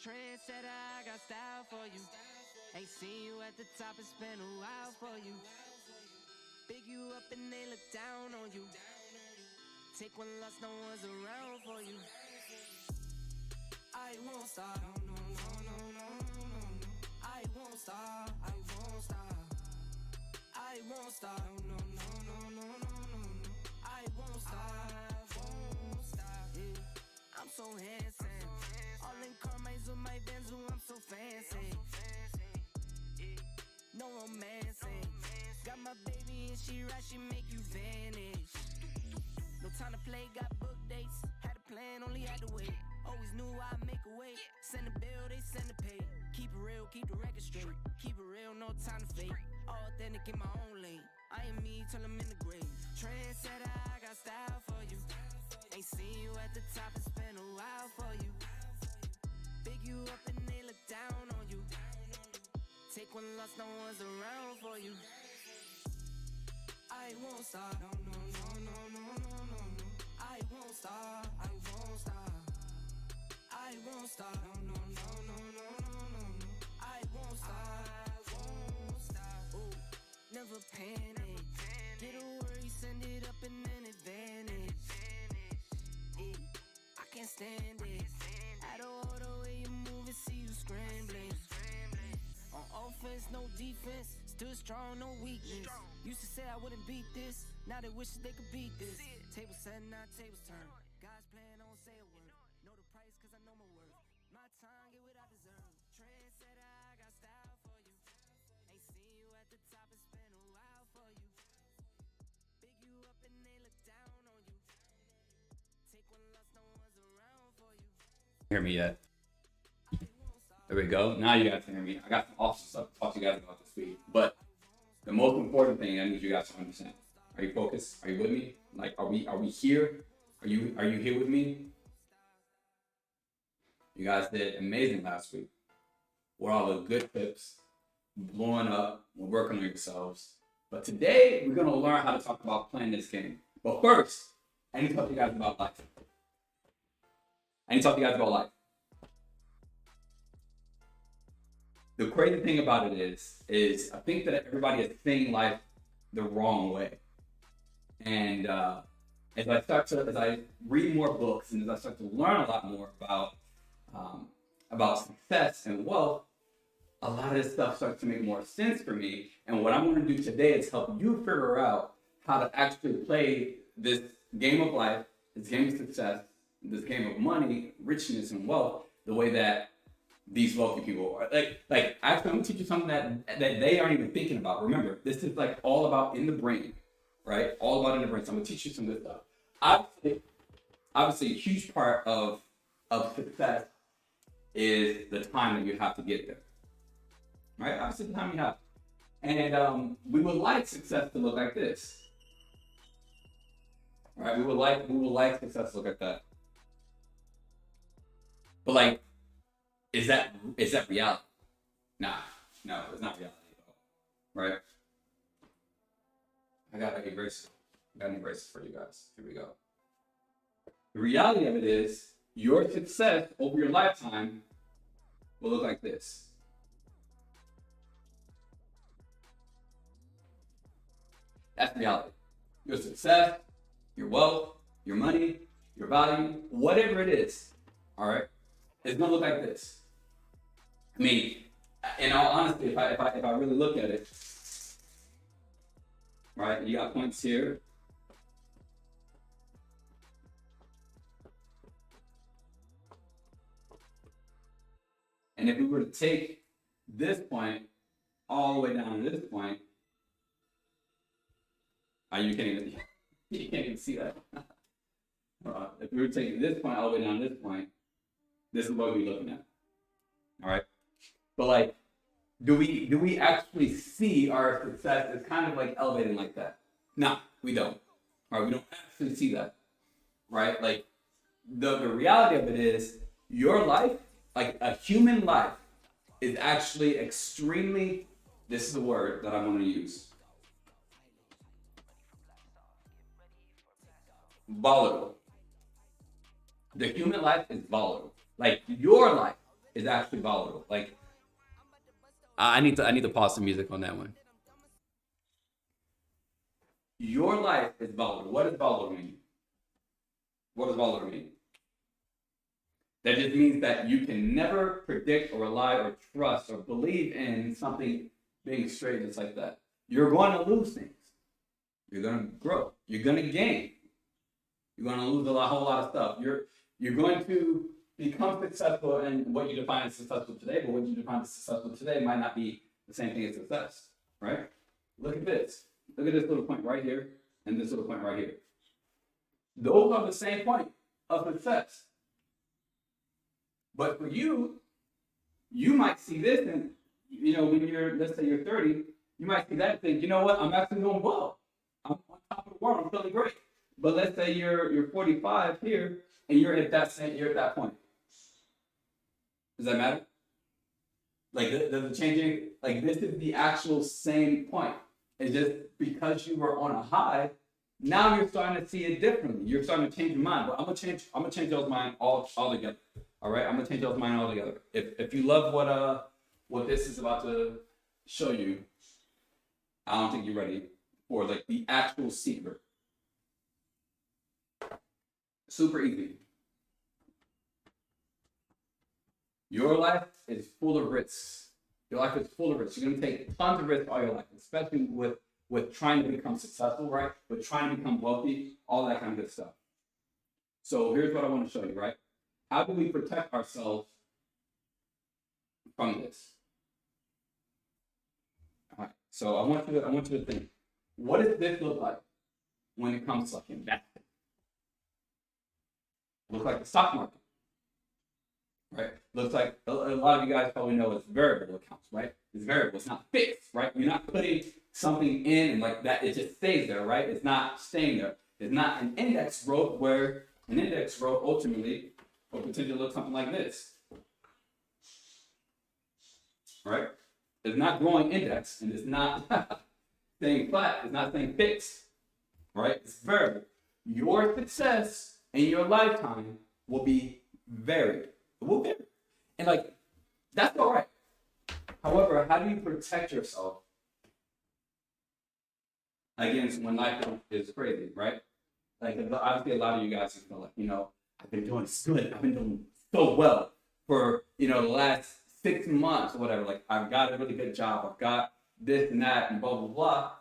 Trendsetter, I got style for you. Ain't seen you at the top, it's been a while for you. Big you up and they look down on you. Take one loss, no one's around for you. I won't stop, no, no, no, no, no, no, no. I won't stop, I won't stop. I won't stop, no, no, no, no, no, no, no. I won't stop, won't stop. Yeah. I'm so handsome. All in Carmine's with my Benz, I'm so fancy. No romancing. Got my baby and she right, she make you vanish. No time to play, got book dates. Had a plan, only had to wait. Always knew I'd make a way. Send a bill, they send a pay. Keep it real, keep the record straight. Keep it real, no time to fake. All authentic in my own lane. I am me till I'm in the grave. Trendsetter, I got style for you. Ain't seen you at the top, it's been a while for you. Big you up and they look down on you. Take one loss, no one's around for you. I won't stop, no, no, no, no, no, no, no, no. I won't stop, I won't stop. I won't stop, no, no, no, no, no, no, no, no. I won't stop, won't stop. Ooh, never panic. Get a worry, send it up and then advantage. Yeah, I can't stand it. Out of order way you move and see you scrambling. On offense, no defense. Still strong, no weakness. Used to say I wouldn't beat this. Now they wish they could beat this. Table set, now tables turn. God's plan, don't say a word. Know the price, cause I know my worth. My time, get what I deserve. Trendsetter, I got style for you. Ain't seen you at the top, it's been a while for you. Big you up and they look down on you. Take one loss, no one's around for you. Hear me yet? There we go. Now you guys can hear me. I got some awesome stuff to talk to you guys about this week. But the most important thing I need you guys to understand. Are you focused? Are you with me? Like, are we here? Are you here with me? You guys did amazing last week. We're all the good tips, blowing up, we're working on yourselves. But today we're gonna learn how to talk about playing this game. But first, I need to talk to you guys about life. The crazy thing about it is I think that everybody is seeing life the wrong way. And as I read more books and as I start to learn a lot more about success and wealth, a lot of this stuff starts to make more sense for me. And what I'm going to do today is help you figure out how to actually play this game of life, this game of success, this game of money, richness, and wealth the way that these wealthy people are. Like actually, I'm gonna teach you something that they aren't even thinking about. Remember, this is like all about in the brain, right? All about in the brain. So I'm gonna teach you some good stuff. Obviously, a huge part of success is the time that you have to get there, right? Obviously, the time you have. And we would like success to look like this, right? We would like success to look like that. But like, is that reality? Nah, no, it's not reality at all, right? I got an eraser for you guys. Here we go. The reality of it is your success over your lifetime will look like this. That's reality. Your success, your wealth, your money, your value, whatever it is, all right, it's gonna look like this. I mean, in all honesty, if I really look at it, right, you got points here. And if we were to take this point all the way down to this point, you can't even see that. If we were taking this point all the way down to this point, this is what we're looking at. All right. But like, do we actually see our success as kind of like elevating like that? No, we don't. All right, we don't actually see that. Right? Like, the reality of it is your life, like a human life, is actually extremely, this is the word that I'm going to use, volatile. The human life is volatile. Like, your life is actually volatile. Like I need to pause the music on that one. Your life is volatile. What does volatile mean? What does volatile mean? That just means that you can never predict or rely or trust or believe in something being straight just like that. You're going to lose things. You're going to grow. You're going to gain. You're going to lose a whole lot of stuff. You're going to become successful in what you define as successful today, but what you define as successful today might not be the same thing as success, right? Look at this. Look at this little point right here and this little point right here. Those are the same point of success. But for you, you might see this and, when you're, let's say you're 30, you might see that and think, you know what, I'm actually doing well. I'm on top of the world, I'm feeling great. But let's say you're 45 here and you're at that point. Does that matter? Like, does it change anything? Like, this is the actual same point. It's just because you were on a high, now you're starting to see it differently. You're starting to change your mind. But I'm gonna change y'all's mind all together. All right, I'm gonna change y'all's mind all together. If you love what this is about to show you, I don't think you're ready for like the actual secret. Super easy. Your life is full of risks. Your life is full of risks. You're gonna take tons of risks all your life, especially with trying to become successful, right? With trying to become wealthy, all that kind of good stuff. So here's what I want to show you, right? How do we protect ourselves from this? All right. So I want you to think, what does this look like when it comes to like investing? Look like the stock market. Right? Looks like a lot of you guys probably know it's variable accounts, right? It's variable, it's not fixed, right? You're not putting something in and like that, it just stays there, right? It's not staying there. It's not an index growth where an index growth ultimately will potentially look something like this. Right? It's not growing index and it's not staying flat, it's not staying fixed. Right? It's variable. Your success in your lifetime will be varied. It will vary. And like, that's all right. However, how do you protect yourself against when life is crazy, right? Like, obviously, a lot of you guys feel like, I've been doing good. I've been doing so well for, the last 6 months or whatever. Like, I've got a really good job. I've got this and that and blah, blah, blah.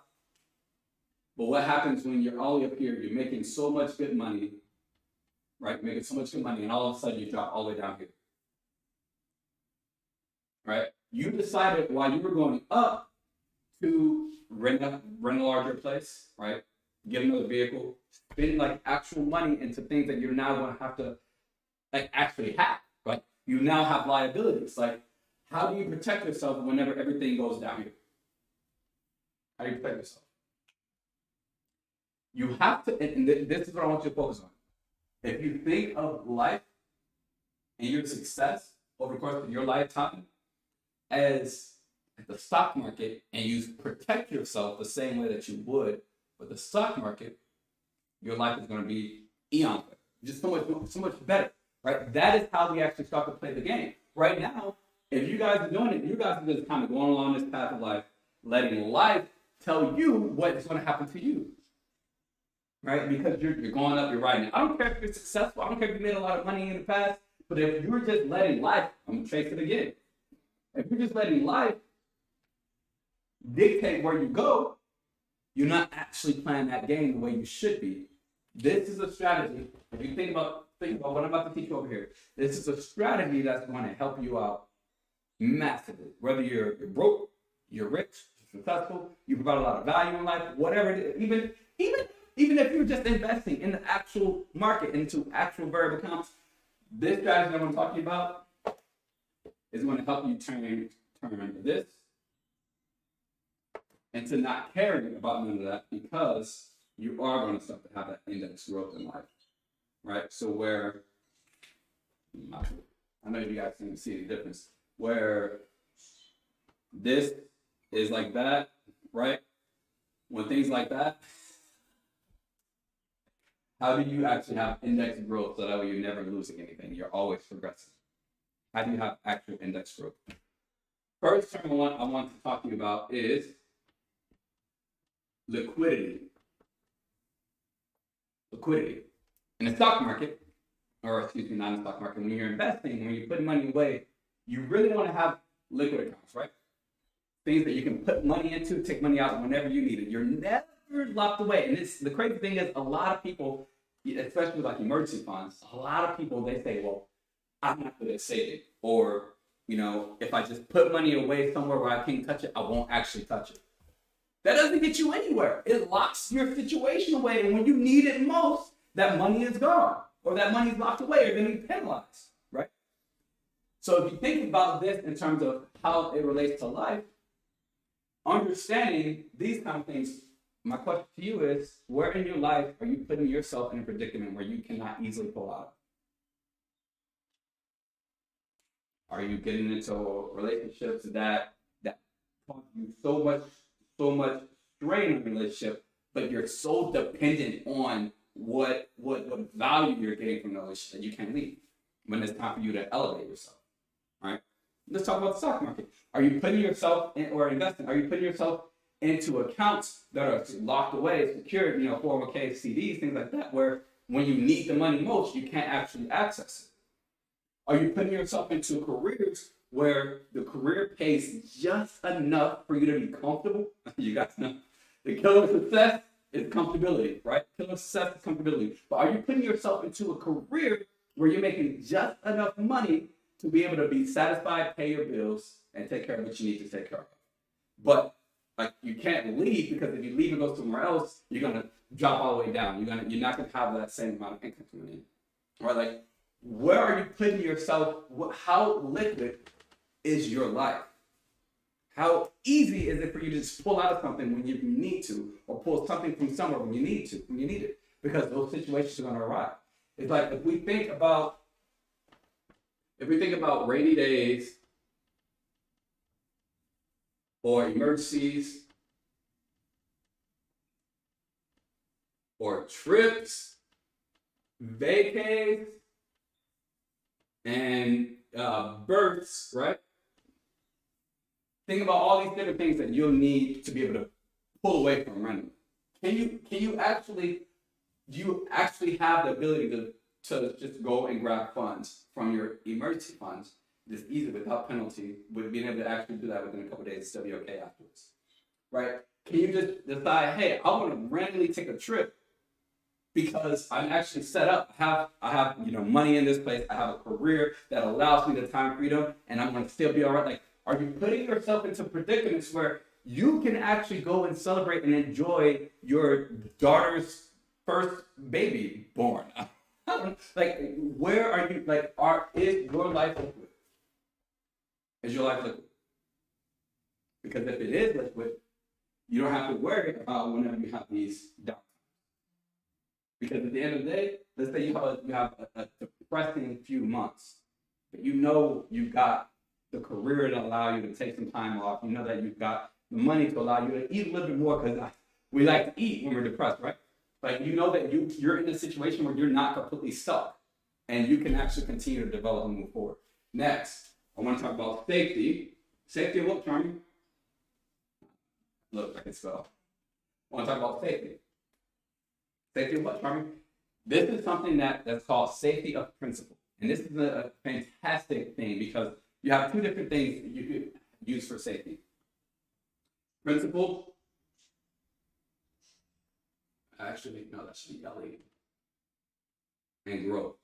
But what happens when you're all the way up here, you're making so much good money, right? Making so much good money, and all of a sudden you drop all the way down here. Right? You decided while you were going up to rent a larger place, right? Get another vehicle, spend like actual money into things that you're now going to have to like actually have, right? You now have liabilities. Like, how do you protect yourself whenever everything goes down here? How do you protect yourself? You have to, and this is what I want you to focus on. If you think of life and your success over the course of your lifetime as the stock market, and you protect yourself the same way that you would with the stock market, your life is going to be eons better. Just so much better, right? That is how we actually start to play the game. Right now, if you guys are doing it, you guys are just kind of going along this path of life, letting life tell you what is going to happen to you. Right? Because you're going up, you're riding. I don't care if you're successful. I don't care if you made a lot of money in the past. But if you're just letting life, I'm going to trace it again. If you're just letting life dictate where you go, you're not actually playing that game the way you should be. This is a strategy. If you think about what I'm about to teach you over here, this is a strategy that's going to help you out massively. Whether you're broke, you're rich, you're successful, you provide a lot of value in life, whatever it is, even if you're just investing in the actual market, into actual variable accounts, this strategy that I'm talking about is going to help you turn this into not caring about none of that, because you are going to start to have that index growth in life, right? So where, I know you guys can see the difference, where this is like that, right? When things like that, how do you actually have index growth so that way you're never losing anything? You're always progressing. How do you have actual index growth? First term I want to talk to you about is liquidity. Liquidity. In the stock market, or excuse me, not in the stock market, when you're investing, when you're putting money away, you really want to have liquid accounts, right? Things that you can put money into, take money out whenever you need it. You're never locked away. And the crazy thing is, a lot of people, especially like emergency funds, a lot of people, they say, well, I'm not good at saving. Or, if I just put money away somewhere where I can't touch it, I won't actually touch it. That doesn't get you anywhere. It locks your situation away. And when you need it most, that money is gone. Or that money is locked away, or going to be penalized, right? So if you think about this in terms of how it relates to life, understanding these kind of things, my question to you is, where in your life are you putting yourself in a predicament where you cannot easily pull out? Are you getting into relationships that cause you so much strain in the relationship, but you're so dependent on what value you're getting from the relationship that you can't leave when it's time for you to elevate yourself, right? Let's talk about the stock market. Are you putting yourself in, or investing? Are you putting yourself into accounts that are locked away, secured, 401k, CDs, things like that, where when you need the money most, you can't actually access it? Are you putting yourself into careers where the career pays just enough for you to be comfortable? You guys know the killer of success is comfortability, right? Killer of success is comfortability. But are you putting yourself into a career where you're making just enough money to be able to be satisfied, pay your bills, and take care of what you need to take care of? But you can't leave, because if you leave and go somewhere else, you're gonna drop all the way down. You're not gonna have that same amount of income coming in. Right? Where are you putting yourself? How liquid is your life? How easy is it for you to just pull out of something when you need to, or pull something from somewhere when you need it? Because those situations are gonna arrive. It's like if we think about rainy days or emergencies or trips, vacays, and births, right? Think about all these different things that you'll need to be able to pull away from randomly. Do you actually have the ability to just go and grab funds from your emergency funds this easy without penalty, with being able to actually do that within a couple of days, still be okay afterwards, right? Can you just decide, hey, I want to randomly take a trip because I'm actually set up. I have money in this place. I have a career that allows me the time freedom, and I'm going to still be all right. Are you putting yourself into predicaments where you can actually go and celebrate and enjoy your daughter's first baby born? Where are you? Is your life liquid? Is your life liquid? Because if it is liquid, you don't have to worry about whenever you have these downtimes. Because at the end of the day, let's say you have a depressing few months, but you've got the career to allow you to take some time off. You know that you've got the money to allow you to eat a little bit more, because we like to eat when we're depressed, right? But you know that you're in a situation where you're not completely stuck, and you can actually continue to develop and move forward. Next, I want to talk about safety. Safety of what, Charmy? Look, I can spell. I want to talk about safety. Safety of what, Charmy? This is something that's called safety of principle. And this is a fantastic thing, because you have two different things that you could use for safety. Principle. Actually, no, that should be LE. And growth.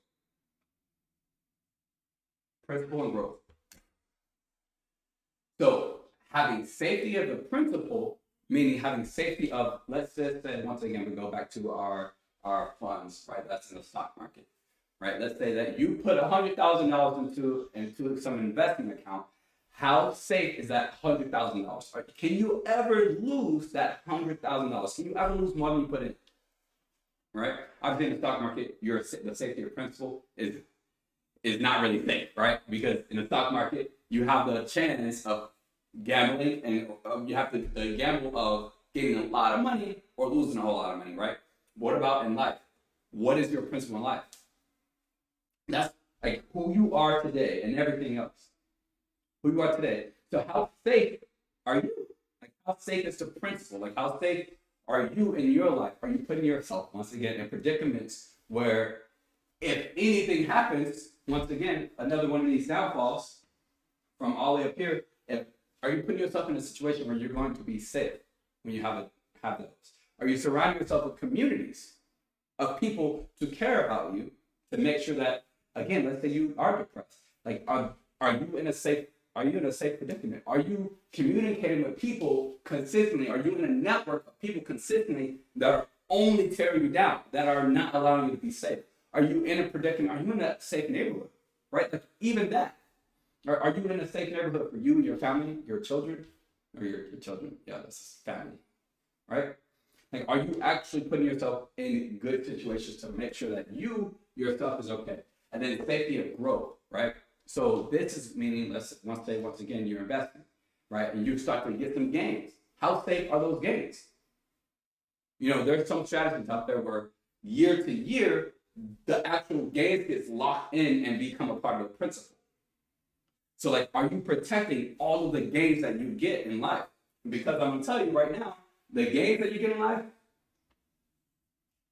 Principle and growth. So, having safety of the principle, meaning having safety of, let's just say, once again, we go back to our funds, right? That's in the stock market, right? Let's say that you put $100,000 into some investing account. How safe is that $100,000? Right? Can you ever lose that $100,000? Can you ever lose more than you put in? Right? Obviously, in the stock market, the safety of principle is not really safe, right? Because in the stock market, you have the chance of gambling, and you have the gamble of getting a lot of money or losing a whole lot of money, right? What about in life? What is your principle in life? That's like who you are today and everything else. Who you are today. So how safe are you? Like how safe is the principle? Like how safe are you in your life? Are you putting yourself once again in predicaments where if anything happens, once again, another one of these downfalls from all the way up here, are you putting yourself in a situation where you're going to be safe when you have those? Are you surrounding yourself with communities of people to care about you to make sure that, again, let's say you are depressed. Like, are you in a safe predicament? Are you communicating with people consistently? Are you in a network of people consistently that are only tearing you down, that are not allowing you to be safe? Are you in a predicament? Are you in a safe neighborhood? Right? Like even that. Are you in a safe neighborhood for you and your family, your children? Or your children? Yeah, that's family. Right? Like, are you actually putting yourself in good situations to make sure that you yourself is okay? And then safety of growth, right? So this is meaning, once again, you're investing, right? And you start to get some gains. How safe are those gains? You know, there's some strategies out there where year to year, the actual gains gets locked in and become a part of the principle. So like, are you protecting all of the gains that you get in life? Because I'm gonna tell you right now, the gains that you get in life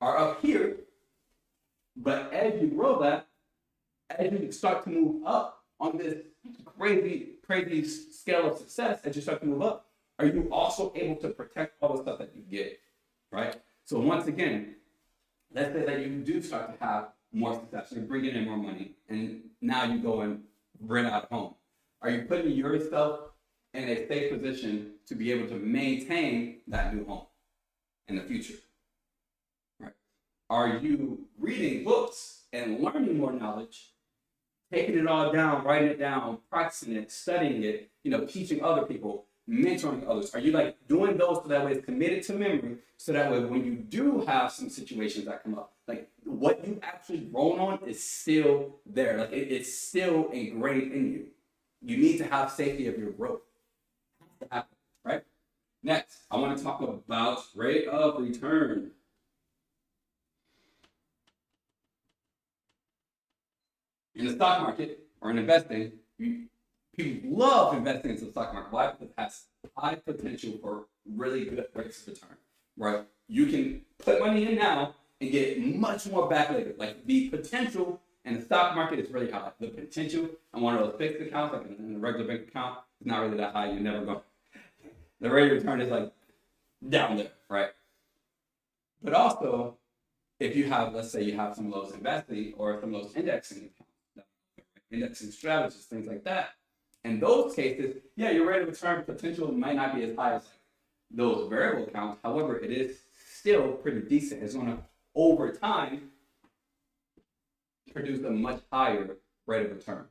are up here, but as you grow that, as you start to move up on this crazy scale of success, as you start to move up, are you also able to protect all the stuff that you get, right? So once again, let's say that you do start to have more success, you're bringing in more money, and now you go and rent out a home. Are you putting yourself in a safe position to be able to maintain that new home in the future? Right? Are you reading books and learning more knowledge, taking it all down, writing it down, practicing it, studying it, teaching other people, mentoring others? Are you like doing those so that way it's committed to memory, so that way when you do have some situations that come up, like what you actually grown on is still there, like it's still ingrained in you. You need to have safety of your growth. Right? Next, I want to talk about rate of return. In the stock market or in investing, people love investing into the stock market. Why? Because it has high potential for really good rates of return. Right? You can put money in now and get much more back later. Like the potential in the stock market is really high. The potential on one of those fixed accounts, like in a regular bank account, is not really that high. You never go. The rate of return is like down there, right? But also, if you have, let's say you have some of those investing or some of those indexing accounts, indexing strategies, things like that, in those cases, yeah, your rate of return potential might not be as high as those variable accounts. However, it is still pretty decent. It's going to, over time, produce a much higher rate of return,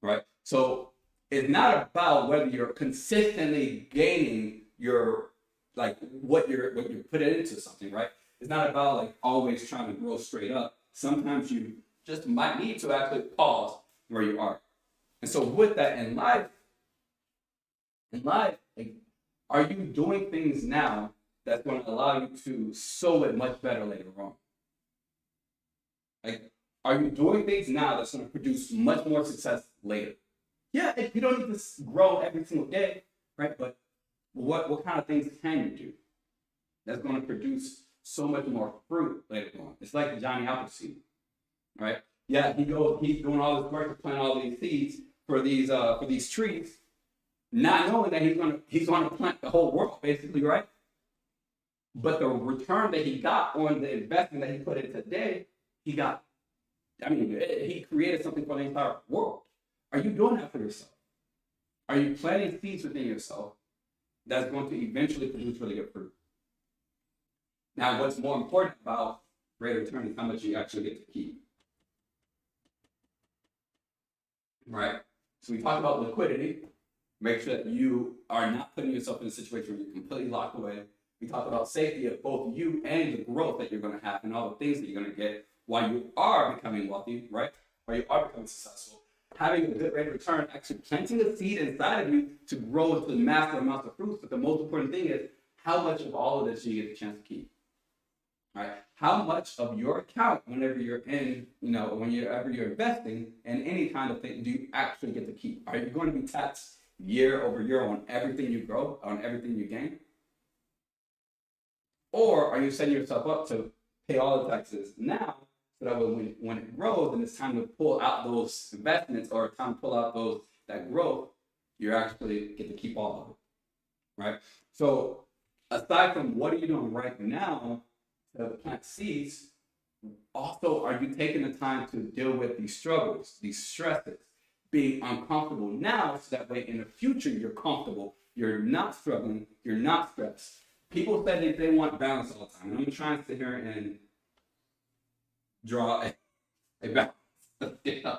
right? So it's not about whether you're consistently gaining your, like what you're putting into something, right? It's not about like always trying to grow straight up. Sometimes you just might need to actually pause where you are. And so with that in life, like, are you doing things now that's going to allow you to sow it much better later on? Like, are you doing things now that's going to produce much more success later? Yeah, you don't need to grow every single day, right? But what kind of things can you do that's going to produce so much more fruit later on? It's like the Johnny Appleseed, right? Yeah, he's doing all this work to plant all these seeds for these trees, not knowing that he's gonna plant the whole world, basically, right? But the return that he got on the investment that he put in today, he created something for the entire world. Are you doing that for yourself? Are you planting seeds within yourself that's going to eventually produce really good fruit? Now, what's more important about rate of return is how much you actually get to keep. Right? So we talked about liquidity. Make sure that you are not putting yourself in a situation where you're completely locked away. We talked about safety of both you and the growth that you're going to have and all the things that you're going to get while you are becoming wealthy, right? While you are becoming successful. Having a good rate of return, actually planting a seed inside of you to grow into massive amounts of fruits. But the most important thing is how much of all of this do you get the chance to keep? Right? How much of your account, whenever you're in, whenever you're investing in any kind of thing, do you actually get to keep? Are you going to be taxed year over year on everything you grow, on everything you gain? Or are you setting yourself up to pay all the taxes now, so that when it grows and it's time to pull out those investments or time to pull out that growth, you actually get to keep all of it, right? So aside from what are you doing right now to plant seeds, also are you taking the time to deal with these struggles, these stresses, being uncomfortable now, so that way in the future you're comfortable, you're not struggling, you're not stressed. People say they want balance all the time, and I'm trying to sit here and draw a balance. Yeah.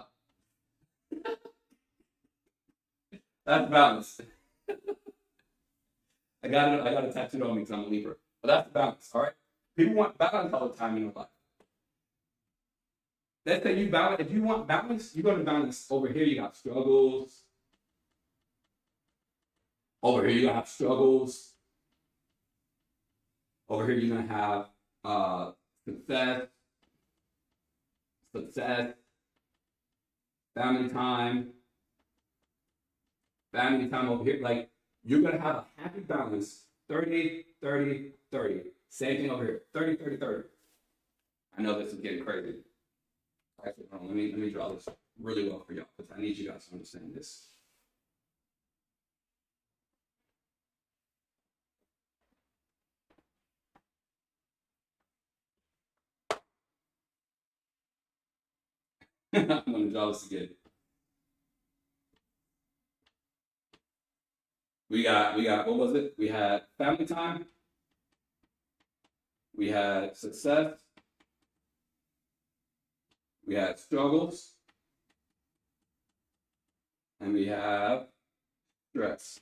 That's balance. I got it tattooed on me because I'm a Libra. But that's balance, all right? People want balance all the time in their life. Let's say you balance. If you want balance, you're going to balance. Over here, you got struggles. Over here, you're going to have struggles. Over here, you're going to have success, family time over here. Like, you're going to have a happy balance, 30, 30, 30. Same thing over here, 30, 30, 30. I know this is getting crazy. Actually, hold on, let me draw this really well for y'all, because I need you guys to understand this. I'm going to draw this again. We got, what was it? We had family time. We had success. We had struggles. And we have stress.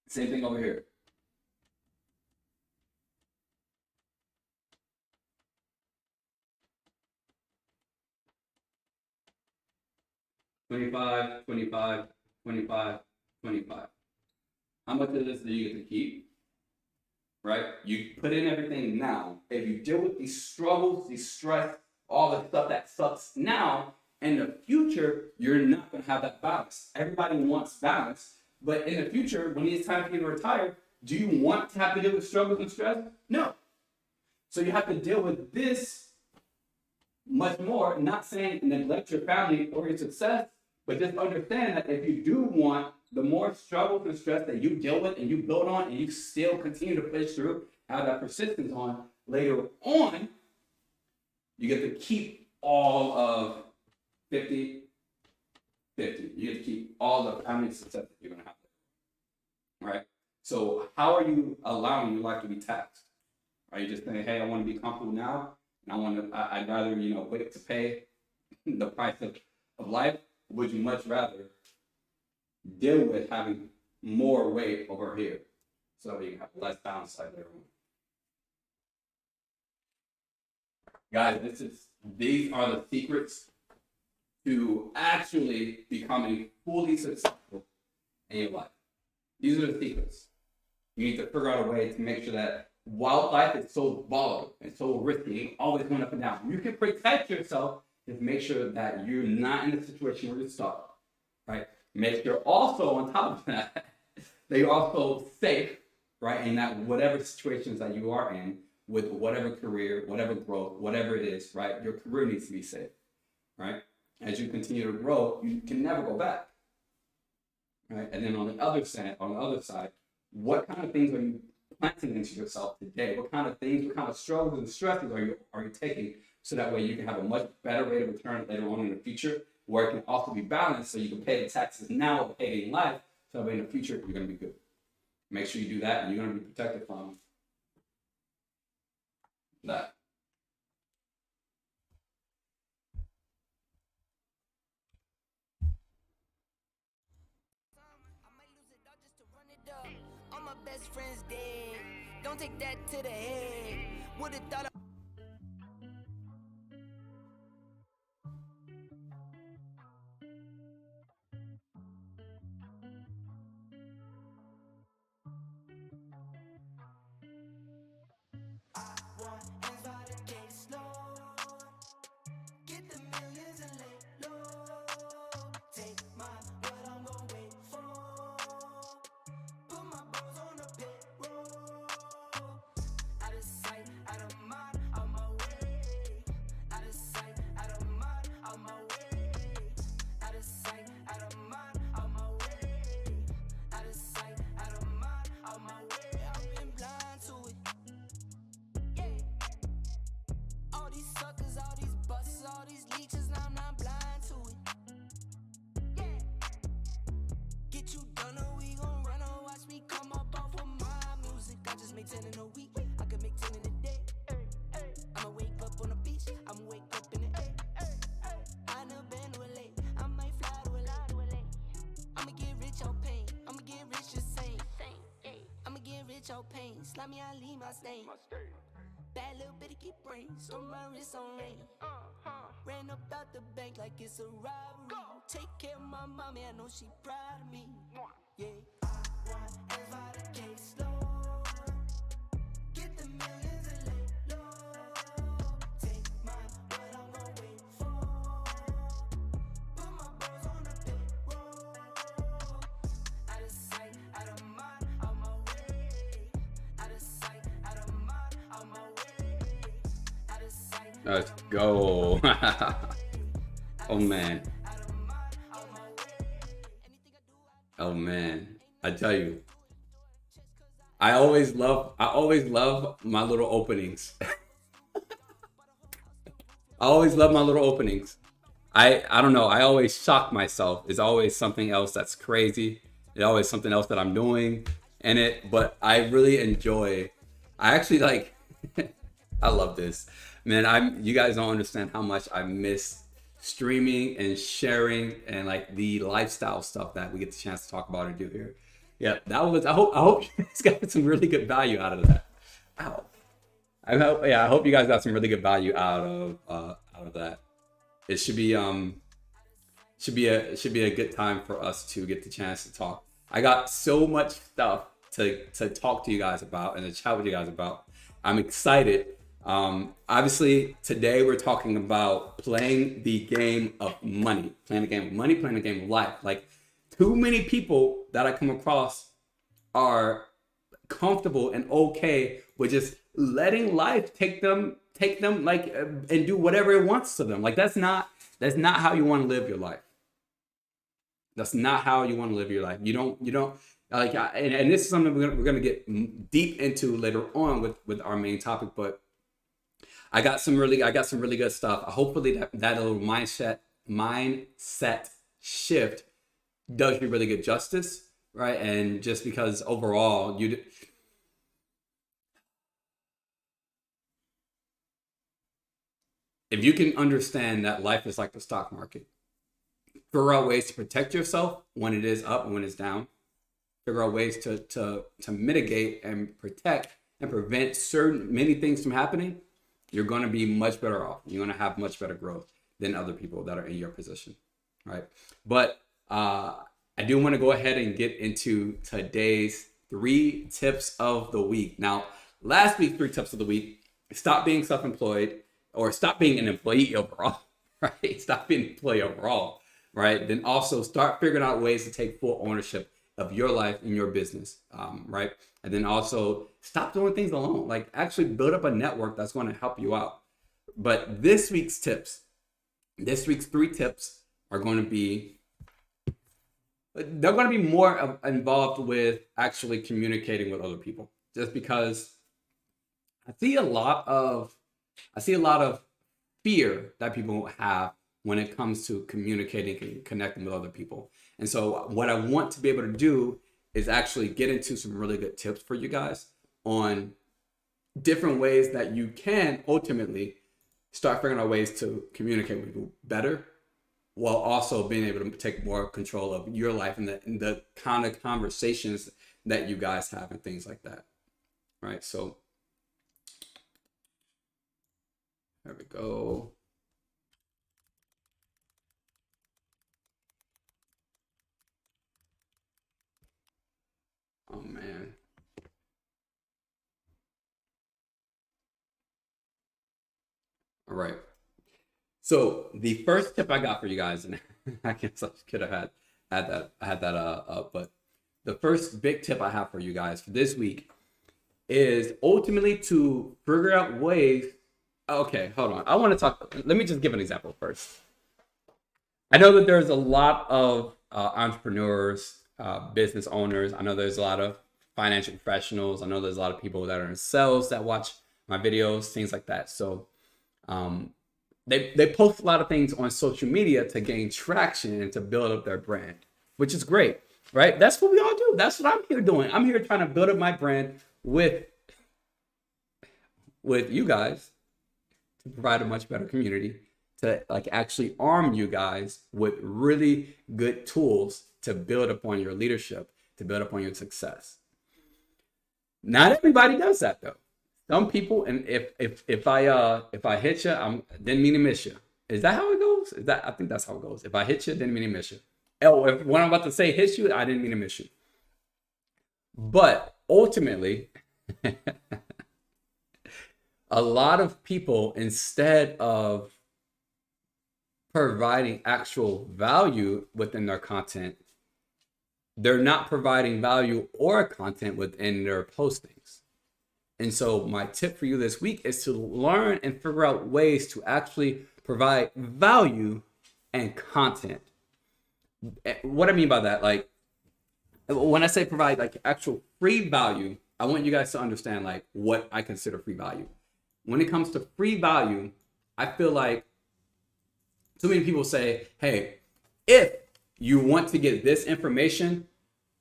Same thing over here. $25, $25, $25, $25. How much of this do you get to keep? Right? You put in everything now. If you deal with these struggles, these stress, all the stuff that sucks now, in the future, you're not going to have that balance. Everybody wants balance, but in the future, when it's time for you to retire, do you want to have to deal with struggles and stress? No. So you have to deal with this much more, not saying neglect your family or your success, but just understand that if you do want the more struggles and stress that you deal with and you build on and you still continue to push through, have that persistence on, later on, you get to keep all of 50, 50. You get to keep all the family success that you're going to have. Right? So how are you allowing your life to be taxed? Are you just saying, hey, I want to be comfortable now, and I'd rather, wait to pay the price of life? Or would you much rather deal with having more weight over here, so that you have less balance like later on? Guys, these are the secrets to actually becoming fully successful in your life. These are the secrets. You need to figure out a way to make sure that while life is so volatile and so risky, always going up and down, you can protect yourself. Just make sure that you're not in a situation where you're stuck, right? Make sure also on top of that, that you're also safe, right? In that whatever situations that you are in, with whatever career, whatever growth, whatever it is, right? Your career needs to be safe, right? As you continue to grow, you can never go back, right? And then on the other side, what kind of things are you planting into yourself today? What kind of things, what kind of struggles and stresses are you taking, so that way you can have a much better rate of return later on in the future, where it can also be balanced, so you can pay the taxes now or pay it in life, so that way in the future you're going to be good. Make sure you do that, and you're going to be protected from that. All my best friends dead. Don't take that to the head. Would've thought slap me, I leave my stain. Bad little bitty keep brains on my wrist on rain. Ran up out the bank like it's a robbery. Take care of my mommy, I know she proud of me. Yeah, I want as by the case low. Get the millions and lay low. Take mine, what I'm gonna wait for. Put my bros on the payroll. Out of sight, out of mind, out my way. Out of sight, out of mind, out my way. Out of sight. Let's go. Oh man. Oh man. I tell you, I always love my little openings. I always love my little openings. I don't know, I always shock myself. It's always something else that's crazy. It's always something else that I'm doing in it, but I really enjoy. I actually like I love this. Man, you guys don't understand how much I miss streaming and sharing and like the lifestyle stuff that we get the chance to talk about and do here. Yeah, that was. I hope you guys got some really good value out of that. Ow. I hope you guys got some really good value out of that. It should be a good time for us to get the chance to talk. I got so much stuff to talk to you guys about and to chat with you guys about. I'm excited. Obviously today we're talking about playing the game of money, playing the game of money, playing the game of life. Like, too many people that I come across are comfortable and okay with just letting life take them like and do whatever it wants to them. Like, that's not how you want to live your life. That's not how you want to live your life. You don't like, and this is something we're gonna get deep into later on with our main topic, but I got some really good stuff. Hopefully that little mindset shift does you really good justice, right? And just because overall if you can understand that life is like the stock market, figure out ways to protect yourself when it is up and when it's down. Figure out ways to mitigate and protect and prevent many things from happening. You're going to be much better off. You're going to have much better growth than other people that are in your position, right? But I do want to go ahead and get into today's 3 tips of the week. Now, last week's 3 tips of the week: stop being self-employed, or stop being an employee overall, right? Stop being an employee overall, right? Then also start figuring out ways to take full ownership of your life and your business, right? And then also stop doing things alone. Like, actually build up a network that's going to help you out. But this week's 3 tips are going to be, they're going to be more involved with actually communicating with other people. Just because I see a lot of fear that people have when it comes to communicating and connecting with other people. And so what I want to be able to do is actually get into some really good tips for you guys on different ways that you can ultimately start figuring out ways to communicate with people better, while also being able to take more control of your life and the kind of conversations that you guys have and things like that, right? So there we go. Oh man. All right. So the first tip I got for you guys, and I guess I could have had that up, but the first big tip I have for you guys for this week is ultimately to figure out ways. Okay, hold on. I want to talk. Let me just give an example first. I know that there's a lot of entrepreneurs, business owners. I know there's a lot of financial professionals. I know there's a lot of people that are in sales that watch my videos, things like that. So they post a lot of things on social media to gain traction and to build up their brand, which is great, right? That's what we all do. That's what I'm here doing. I'm here trying to build up my brand with you guys to provide a much better community, to like actually arm you guys with really good tools to build upon your leadership, to build upon your success. Not everybody does that though. Some people, and if I hit you, I didn't mean to miss you. Is that how it goes? Is that, I think that's how it goes. If I hit you, didn't mean to miss you. Oh, if what I'm about to say hits you, I didn't mean to miss you. But ultimately, a lot of people, instead of providing actual value within their content, they're not providing value or content within their postings. And so my tip for you this week is to learn and figure out ways to actually provide value and content. What I mean by that, like when I say provide like actual free value, I want you guys to understand like what I consider free value. When it comes to free value, I feel like too many people say, hey, if you want to get this information,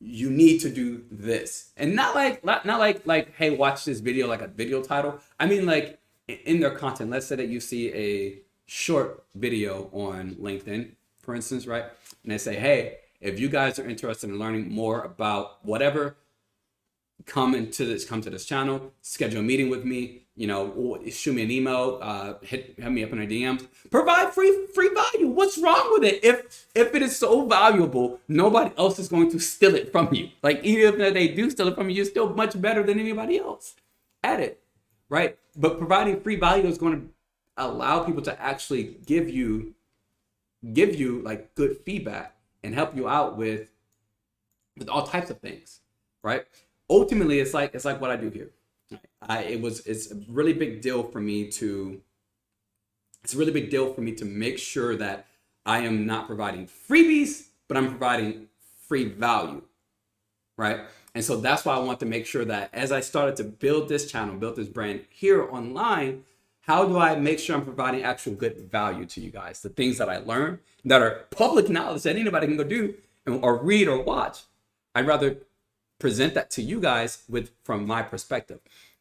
you need to do this. And not like, hey, watch this video, like a video title. I mean, like in their content, let's say that you see a short video on LinkedIn, for instance, right? And they say, hey, if you guys are interested in learning more about whatever, come to this channel, schedule a meeting with me, you know, shoot me an email, hit me up in our DMs, provide free value. What's wrong with it? If it is so valuable, nobody else is going to steal it from you. Like even if they do steal it from you, you're still much better than anybody else at it, right? But providing free value is going to allow people to actually give you like good feedback and help you out with all types of things, right? Ultimately, it's like what I do here. It's a really big deal for me to make sure that I am not providing freebies, but I'm providing free value, right? And so that's why I want to make sure that as I started to build this channel, build this brand here online, how do I make sure I'm providing actual good value to you guys? The things that I learned that are public knowledge that anybody can go do or read or watch. I'd rather present that to you guys from my perspective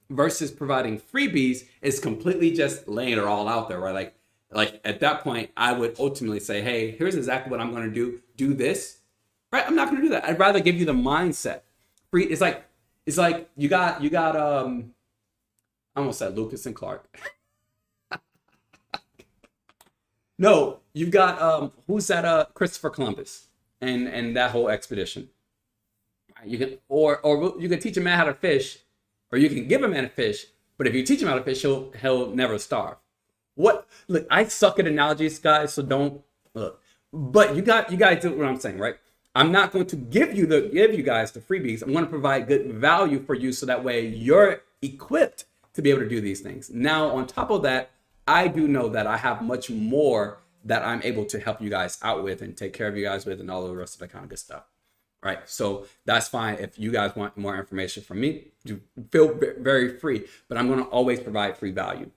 versus providing freebies is completely just laying it all out there, right? Like at that point, I would ultimately say, hey, here's exactly what I'm going to do this, right? I'm not going to do that. I'd rather give you the mindset. Free. It's like you got I almost said Lucas and Clark. No, you've got who's that? Christopher Columbus and that whole expedition. You can or you can teach a man how to fish, or you can give a man a fish. But if you teach him how to fish, he'll never starve. Look, I suck at analogies, guys, so don't look. But you guys do what I'm saying, right? I'm not going to give you guys the freebies. I'm going to provide good value for you so that way you're equipped to be able to do these things. Now, on top of that, I do know that I have much more that I'm able to help you guys out with and take care of you guys with and all the rest of that kind of good stuff. Right. So that's fine. If you guys want more information from me, you feel very free, but I'm going to always provide free value.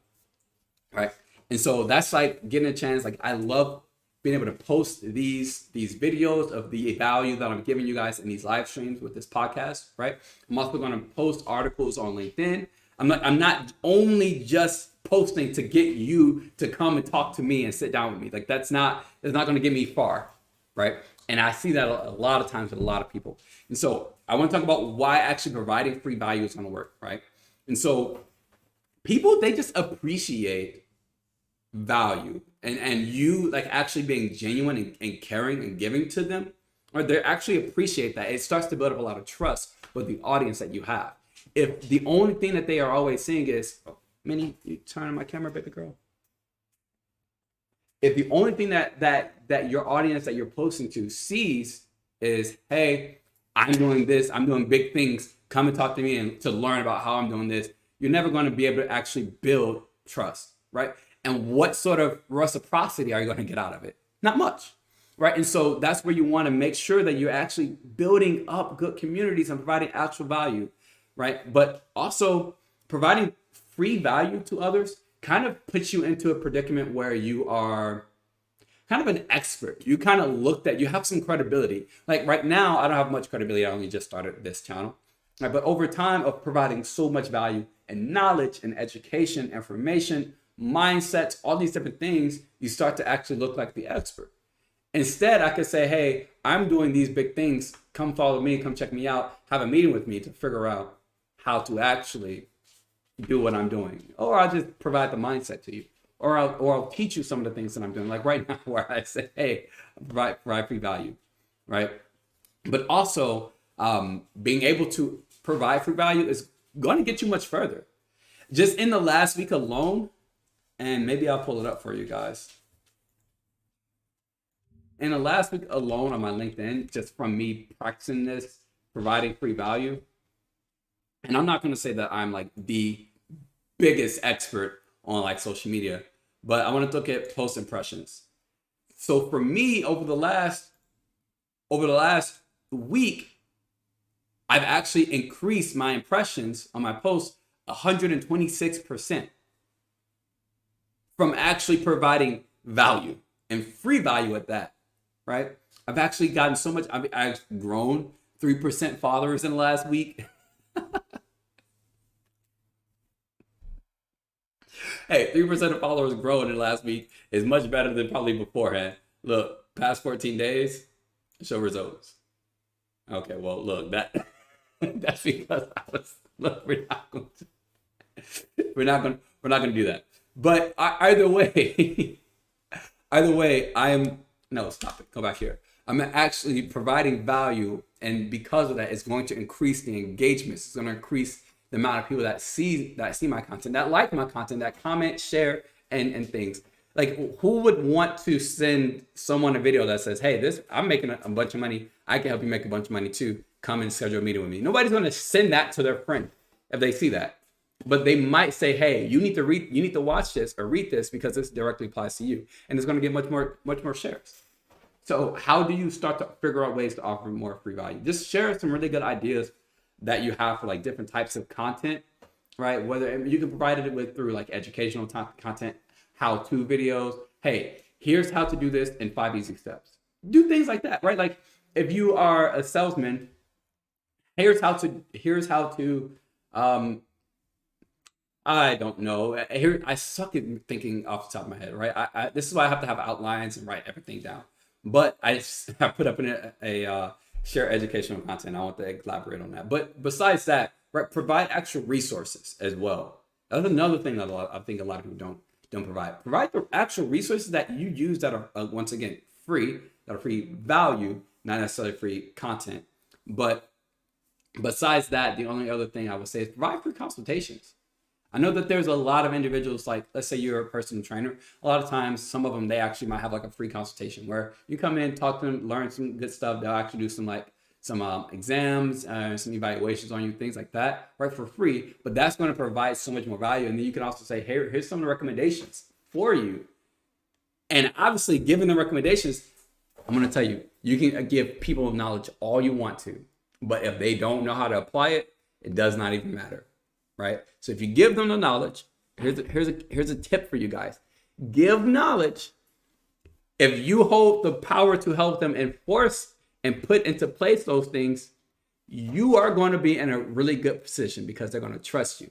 Right. And so that's like getting a chance. Like I love being able to post these videos of the value that I'm giving you guys in these live streams with this podcast. Right. I'm also going to post articles on LinkedIn. I'm not only just posting to get you to come and talk to me and sit down with me. Like it's not going to get me far. Right. And I see that a lot of times with a lot of people. And so I want to talk about why actually providing free value is going to work, right? And so people, they just appreciate value and you like actually being genuine and caring and giving to them, or they actually appreciate that. It starts to build up a lot of trust with the audience that you have. If the only thing that they are always saying is, oh, Minnie, you turn on my camera, baby girl. If the only thing that your audience that you're posting to sees is, hey, I'm doing this, I'm doing big things, come and talk to me and to learn about how I'm doing this, you're never going to be able to actually build trust, right? And what sort of reciprocity are you going to get out of it? Not much, right? And so that's where you want to make sure that you're actually building up good communities and providing actual value, right? But also providing free value to others kind of puts you into a predicament where you are kind of an expert. You kind of you have some credibility. Like right now, I don't have much credibility. I only just started this channel. Right? But over time of providing so much value and knowledge and education, information, mindsets, all these different things, you start to actually look like the expert. Instead, I could say, hey, I'm doing these big things. Come follow me, come check me out, have a meeting with me to figure out how to actually do what I'm doing, or I'll just provide the mindset to you, or I'll teach you some of the things that I'm doing, like right now where I say, hey, provide free value, right? But also being able to provide free value is going to get you much further. Just in the last week alone, and maybe I'll pull it up for you guys. In the last week alone on my LinkedIn, just from me practicing this, providing free value, and I'm not going to say that I'm like the biggest expert on like social media, but I want to look at post impressions. So for me, over the last week, I've actually increased my impressions on my posts 126% from actually providing value and free value at that, right? I've actually gotten so much. I've grown 3% followers in the last week. Hey, 3% of followers growing in the last week is much better than probably beforehand. Look, past 14 days, show results. Okay, well, look, that's because I was. Look, we're not going to do that. But either way, I am. No, stop it. Go back here. I'm actually providing value, and because of that, it's going to increase the engagements. It's going to increase the amount of people that see my content, that like my content, that comment, share, and things. Like, who would want to send someone a video that says, hey, I'm making a bunch of money. I can help you make a bunch of money too. Come and schedule a meeting with me. Nobody's going to send that to their friend if they see that. But they might say, hey, you need to watch this or read this because this directly applies to you. And it's going to get much more shares. So how do you start to figure out ways to offer more free value? Just share some really good ideas that you have for like different types of content, right? Whether you can provide it through like educational content, how-to videos. Hey, here's how to do this in 5 easy steps. Do things like that, right? Like if you are a salesman, here's how to I don't know. I suck at thinking off the top of my head, right? This is why I have to have outlines and write everything down. But I put up in a share educational content. I want to elaborate on that. But besides that, right, provide actual resources as well. That's another thing that I think a lot of people don't provide. Provide the actual resources that you use that are once again free, that are free value, not necessarily free content. But besides that, the only other thing I would say is provide free consultations. I know that there's a lot of individuals, like let's say you're a personal trainer. A lot of times, some of them, they actually might have like a free consultation where you come in, talk to them, learn some good stuff. They'll actually do some exams, some evaluations on you, things like that, right, for free. But that's going to provide so much more value. And then you can also say, hey, here's some of the recommendations for you. And obviously, given the recommendations, I'm going to tell you, you can give people knowledge all you want to. But if they don't know how to apply it, it does not even matter. Right? So if you give them the knowledge, here's a tip for you guys. Give knowledge. If you hold the power to help them enforce and put into place those things, you are going to be in a really good position because they're going to trust you.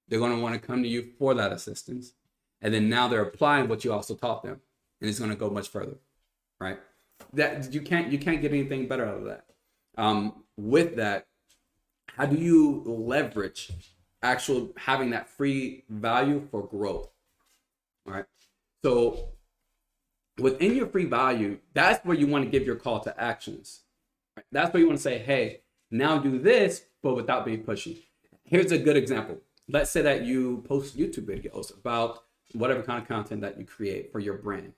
They're going to want to come to you for that assistance. And then now they're applying what you also taught them. And it's going to go much further. Right? That you can't get anything better out of that. With that, how do you leverage actual having that free value for growth? All right. So within your free value, that's where you want to give your call to actions. Right? That's where you want to say, hey, now do this, but without being pushy. Here's a good example. Let's say that you post YouTube videos about whatever kind of content that you create for your brand.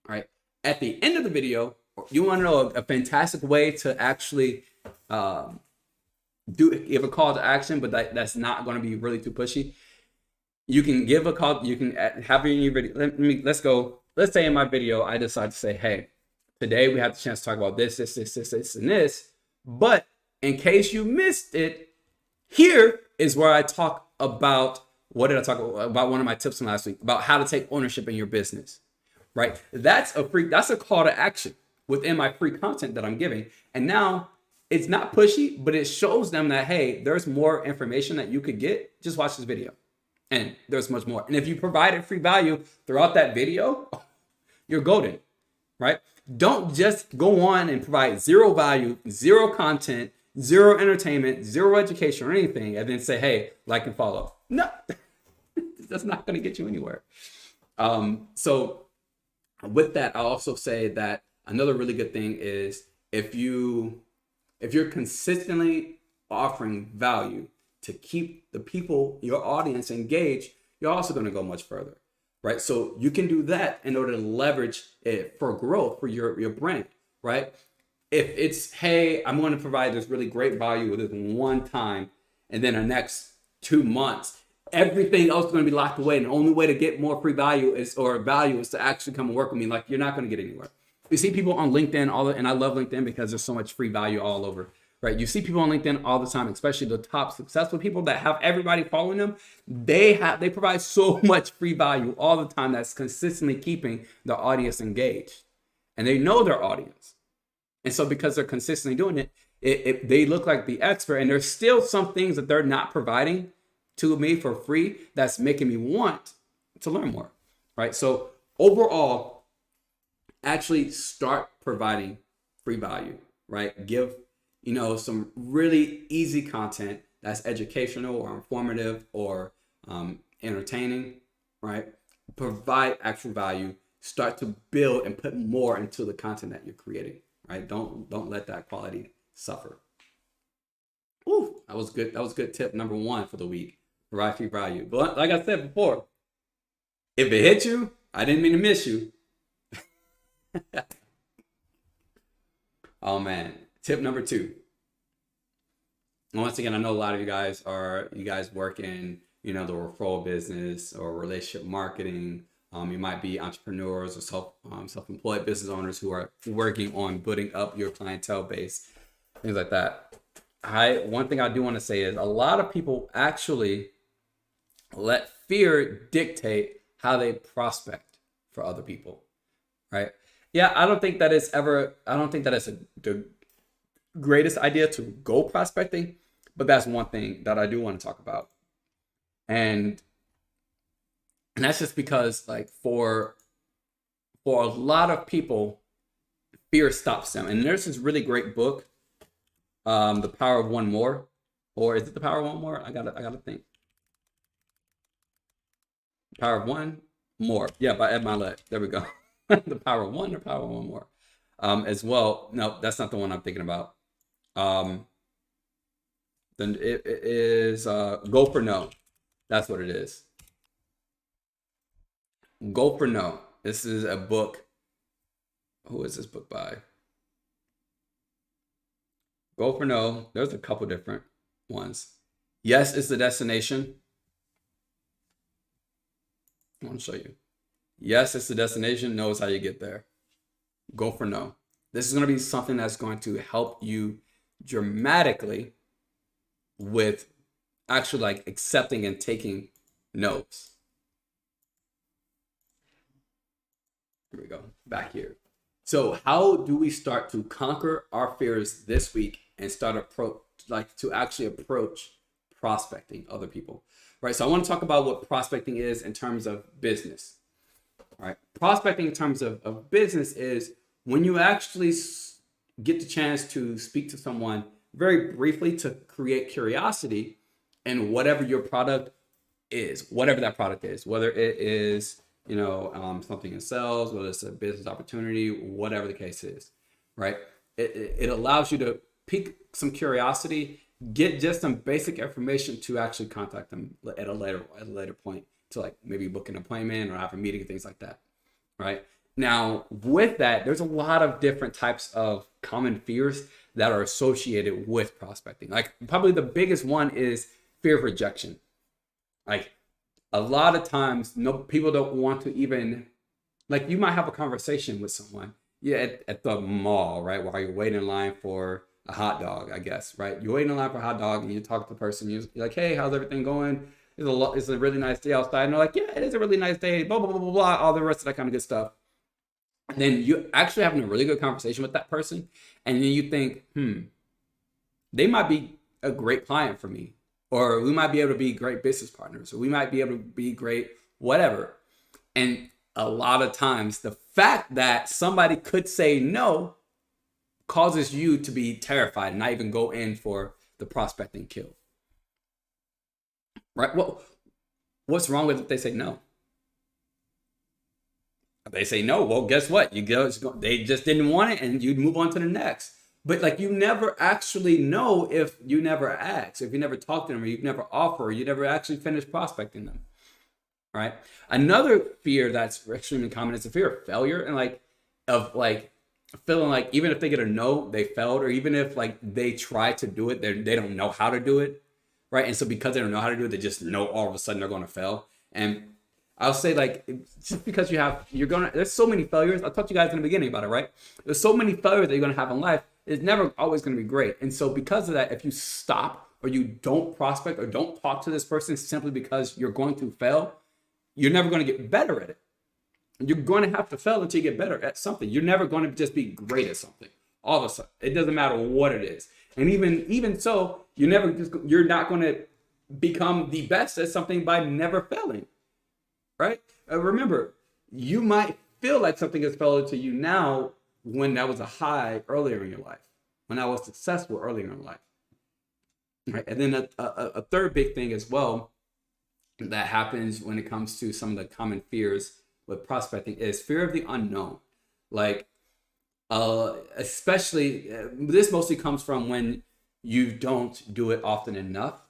All right. At the end of the video, you want to know a fantastic way to actually give a call to action, but that's not going to be really too pushy. You can give a call. You can have it in your video. Let's go. Let's say in my video, I decide to say, hey, today we have the chance to talk about this, and this. But in case you missed it, here is where I talk about, what did I talk about? One of my tips from last week about how to take ownership in your business, right? That's a call to action within my free content that I'm giving. And now it's not pushy, but it shows them that, hey, there's more information that you could get. Just watch this video. And there's much more. And if you provided free value throughout that video, you're golden, right? Don't just go on and provide zero value, zero content, zero entertainment, zero education or anything, and then say, hey, like and follow. No, that's not going to get you anywhere. So with that, I'll also say that another really good thing is if you're consistently offering value to keep the people, your audience engaged, you're also going to go much further, right? So you can do that in order to leverage it for growth for your brand, right? If it's, hey, I'm going to provide this really great value with this one time, and then the next 2 months, everything else is going to be locked away, and the only way to get more free value is to actually come and work with me. Like, you're not going to get anywhere. You see people on LinkedIn, and I love LinkedIn because there's so much free value all over, right? You see people on LinkedIn all the time, especially the top successful people that have everybody following them. They provide so much free value all the time that's consistently keeping the audience engaged, and they know their audience. And so because they're consistently doing it, they look like the expert, and there's still some things that they're not providing to me for free that's making me want to learn more, right? So overall, actually start providing free value, right? Give, some really easy content that's educational or informative or entertaining, right? Provide actual value. Start to build and put more into the content that you're creating, right? Don't let that quality suffer. Ooh, that was good. That was good tip number 1 for the week. Provide free value. But like I said before, if it hit you, I didn't mean to miss you. Oh man. Tip number 2. And once again, I know a lot of you guys work in, the referral business or relationship marketing. You might be entrepreneurs or self-employed business owners who are working on building up your clientele base, things like that. One thing I do want to say is a lot of people actually let fear dictate how they prospect for other people, right? Yeah, I don't think that it's the greatest idea to go prospecting, but that's one thing that I do want to talk about. And that's just because, like, for a lot of people, fear stops them. And there's this really great book, The Power of One More, or is it The Power of One More? I gotta think. Power of One More, yeah, by mylett. There we go. The Power of One or Power of One More, as well. No, that's not the one I'm thinking about. Then it is Go for No. That's what it is. Go for No. This is a book. Who is this book by? Go for No. There's a couple different ones. Yes is the Destination. I want to show you. Yes, it's the destination. No is how you get there. Go for No. This is going to be something that's going to help you dramatically with actually like accepting and taking no's. Here we go. Back here. So how do we start to conquer our fears this week and start to actually approach prospecting other people? Right. So I want to talk about what prospecting is in terms of business. All right. Prospecting in terms of business is when you actually get the chance to speak to someone very briefly to create curiosity in whatever your product is, whatever that product is, whether it is, something in sales, whether it's a business opportunity, whatever the case is, right? It allows you to pique some curiosity, get just some basic information to actually contact them at a later point to like maybe book an appointment or have a meeting and things like that, right? Now, with that, there's a lot of different types of common fears that are associated with prospecting. Like probably the biggest one is fear of rejection. Like a lot of times, people don't want to even, like you might have a conversation with someone, at the mall, right? While you're waiting in line for a hot dog, I guess, right? You're waiting in line for a hot dog and you talk to the person, you're like, hey, how's everything going? It's a really nice day outside. And they're like, yeah, it is a really nice day, blah, blah, blah, blah, blah, all the rest of that kind of good stuff. And then you actually having a really good conversation with that person. And then you think, they might be a great client for me. Or we might be able to be great business partners. Or we might be able to be great whatever. And a lot of times, the fact that somebody could say no causes you to be terrified and not even go in for the prospecting kill. Right? Well, what's wrong with if they say no? If they say no, well, guess what? They just didn't want it, and you'd move on to the next. But like, you never actually know if you never ask, if you never talk to them, or you never offer, or you never actually finish prospecting them. Right? Another fear that's extremely common is the fear of failure, and of feeling like even if they get a no, they failed, or even if like they try to do it, they don't know how to do it. Right? And so because they don't know how to do it, they just know all of a sudden they're going to fail. And I'll say, like, just because there's so many failures. I talked to you guys in the beginning about it, right? There's so many failures that you're going to have in life. It's never always going to be great. And so because of that, if you stop or you don't prospect or don't talk to this person simply because you're going to fail, you're never going to get better at it. You're going to have to fail until you get better at something. You're never going to just be great at something. All of a sudden, it doesn't matter what it is. And even so, you're not going to become the best at something by never failing. Right? Remember, you might feel like something has failed to you now when that was a high earlier in your life, when that was successful earlier in life. Right? And then a third big thing as well that happens when it comes to some of the common fears with prospecting is fear of the unknown. Like, especially, this mostly comes from when you don't do it often enough.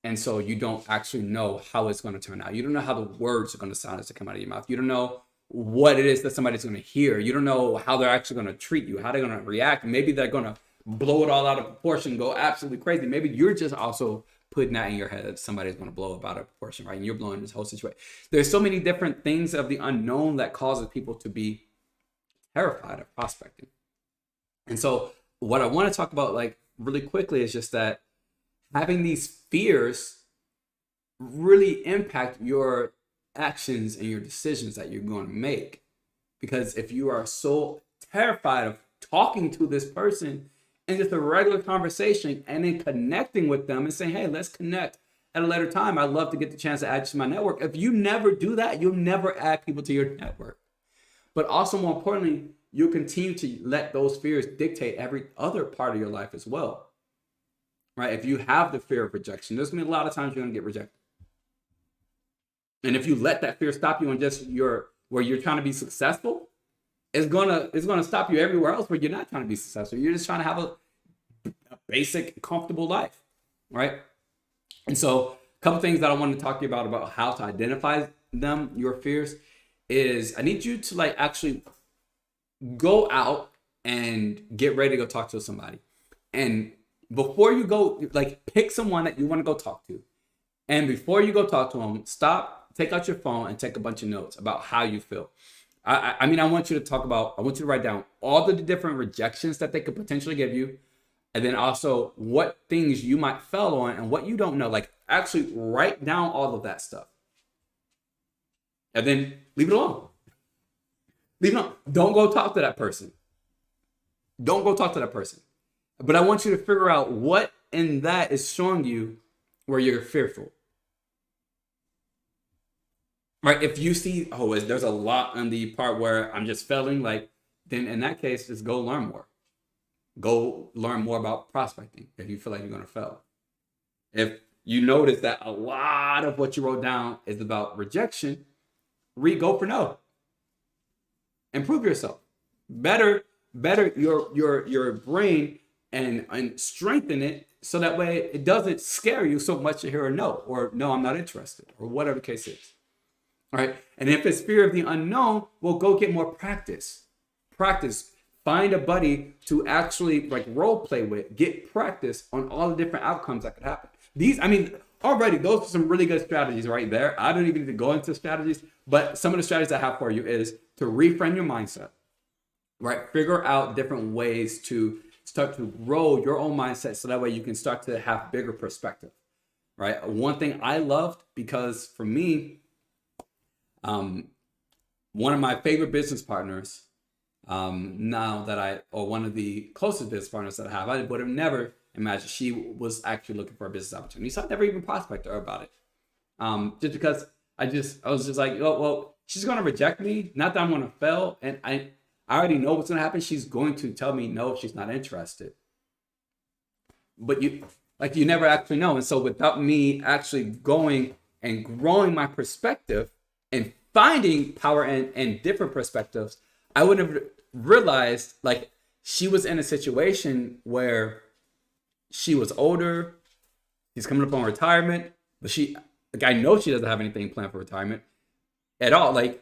And so you don't actually know how it's going to turn out. You don't know how the words are going to sound as they come out of your mouth. You don't know what it is that somebody's going to hear. You don't know how they're actually going to treat you, how they're going to react. Maybe they're going to blow it all out of proportion, go absolutely crazy. Maybe you're just also putting that in your head that somebody's going to blow it out of proportion, right? And you're blowing this whole situation. There's so many different things of the unknown that causes people to be terrified of prospecting. And so what I want to talk about, like, really quickly is just that having these fears really impact your actions and your decisions that you're going to make. Because if you are so terrified of talking to this person in just a regular conversation and then connecting with them and saying, hey, let's connect at a later time. I'd love to get the chance to add you to my network. If you never do that, you'll never add people to your network. But also, more importantly, you'll continue to let those fears dictate every other part of your life as well. Right? If you have the fear of rejection, there's going to be a lot of times you're going to get rejected. And if you let that fear stop you on just where you're trying to be successful, it's going to stop you everywhere else where you're not trying to be successful. You're just trying to have a basic, comfortable life, right? And so a couple things that I want to talk to you about how to identify them, your fears, is I need you to like actually go out and get ready to go talk to somebody. And before you go, like, pick someone that you want to go talk to. And before you go talk to them, stop, take out your phone and take a bunch of notes about how you feel. I want you to write down all the different rejections that they could potentially give you. And then also what things you might fail on and what you don't know. Like, actually write down all of that stuff. And then leave it alone. Leave it alone. Don't go talk to that person. Don't go talk to that person. But I want you to figure out what in that is showing you where you're fearful. Right? If you see, there's a lot on the part where I'm just failing, like, then in that case, just go learn more. Go learn more about prospecting if you feel like you're going to fail. If you notice that a lot of what you wrote down is about rejection, go for no. Improve yourself. Better your brain and strengthen it so that way it doesn't scare you so much to hear a no, or no, I'm not interested, or whatever the case is. All right. And if it's fear of the unknown, well, go get more practice. Find a buddy to actually like role play with. Get practice on all the different outcomes that could happen. Already, those are some really good strategies right there. I don't even need to go into strategies, but some of the strategies I have for you is to reframe your mindset, right? Figure out different ways to start to grow your own mindset so that way you can start to have bigger perspective, right? One thing I loved, because for me, one of my favorite business partners, one of the closest business partners that I have, I would have never imagined she was actually looking for a business opportunity. So I never even prospected her about it. Just because I was just like, oh, well, she's going to reject me. Not that I'm going to fail. And I already know what's going to happen. She's going to tell me no, she's not interested. But you never actually know. And so without me actually going and growing my perspective and finding power in different perspectives, I wouldn't have realized like she was in a situation where she was older. She's coming up on retirement, but I know she doesn't have anything planned for retirement at all. Like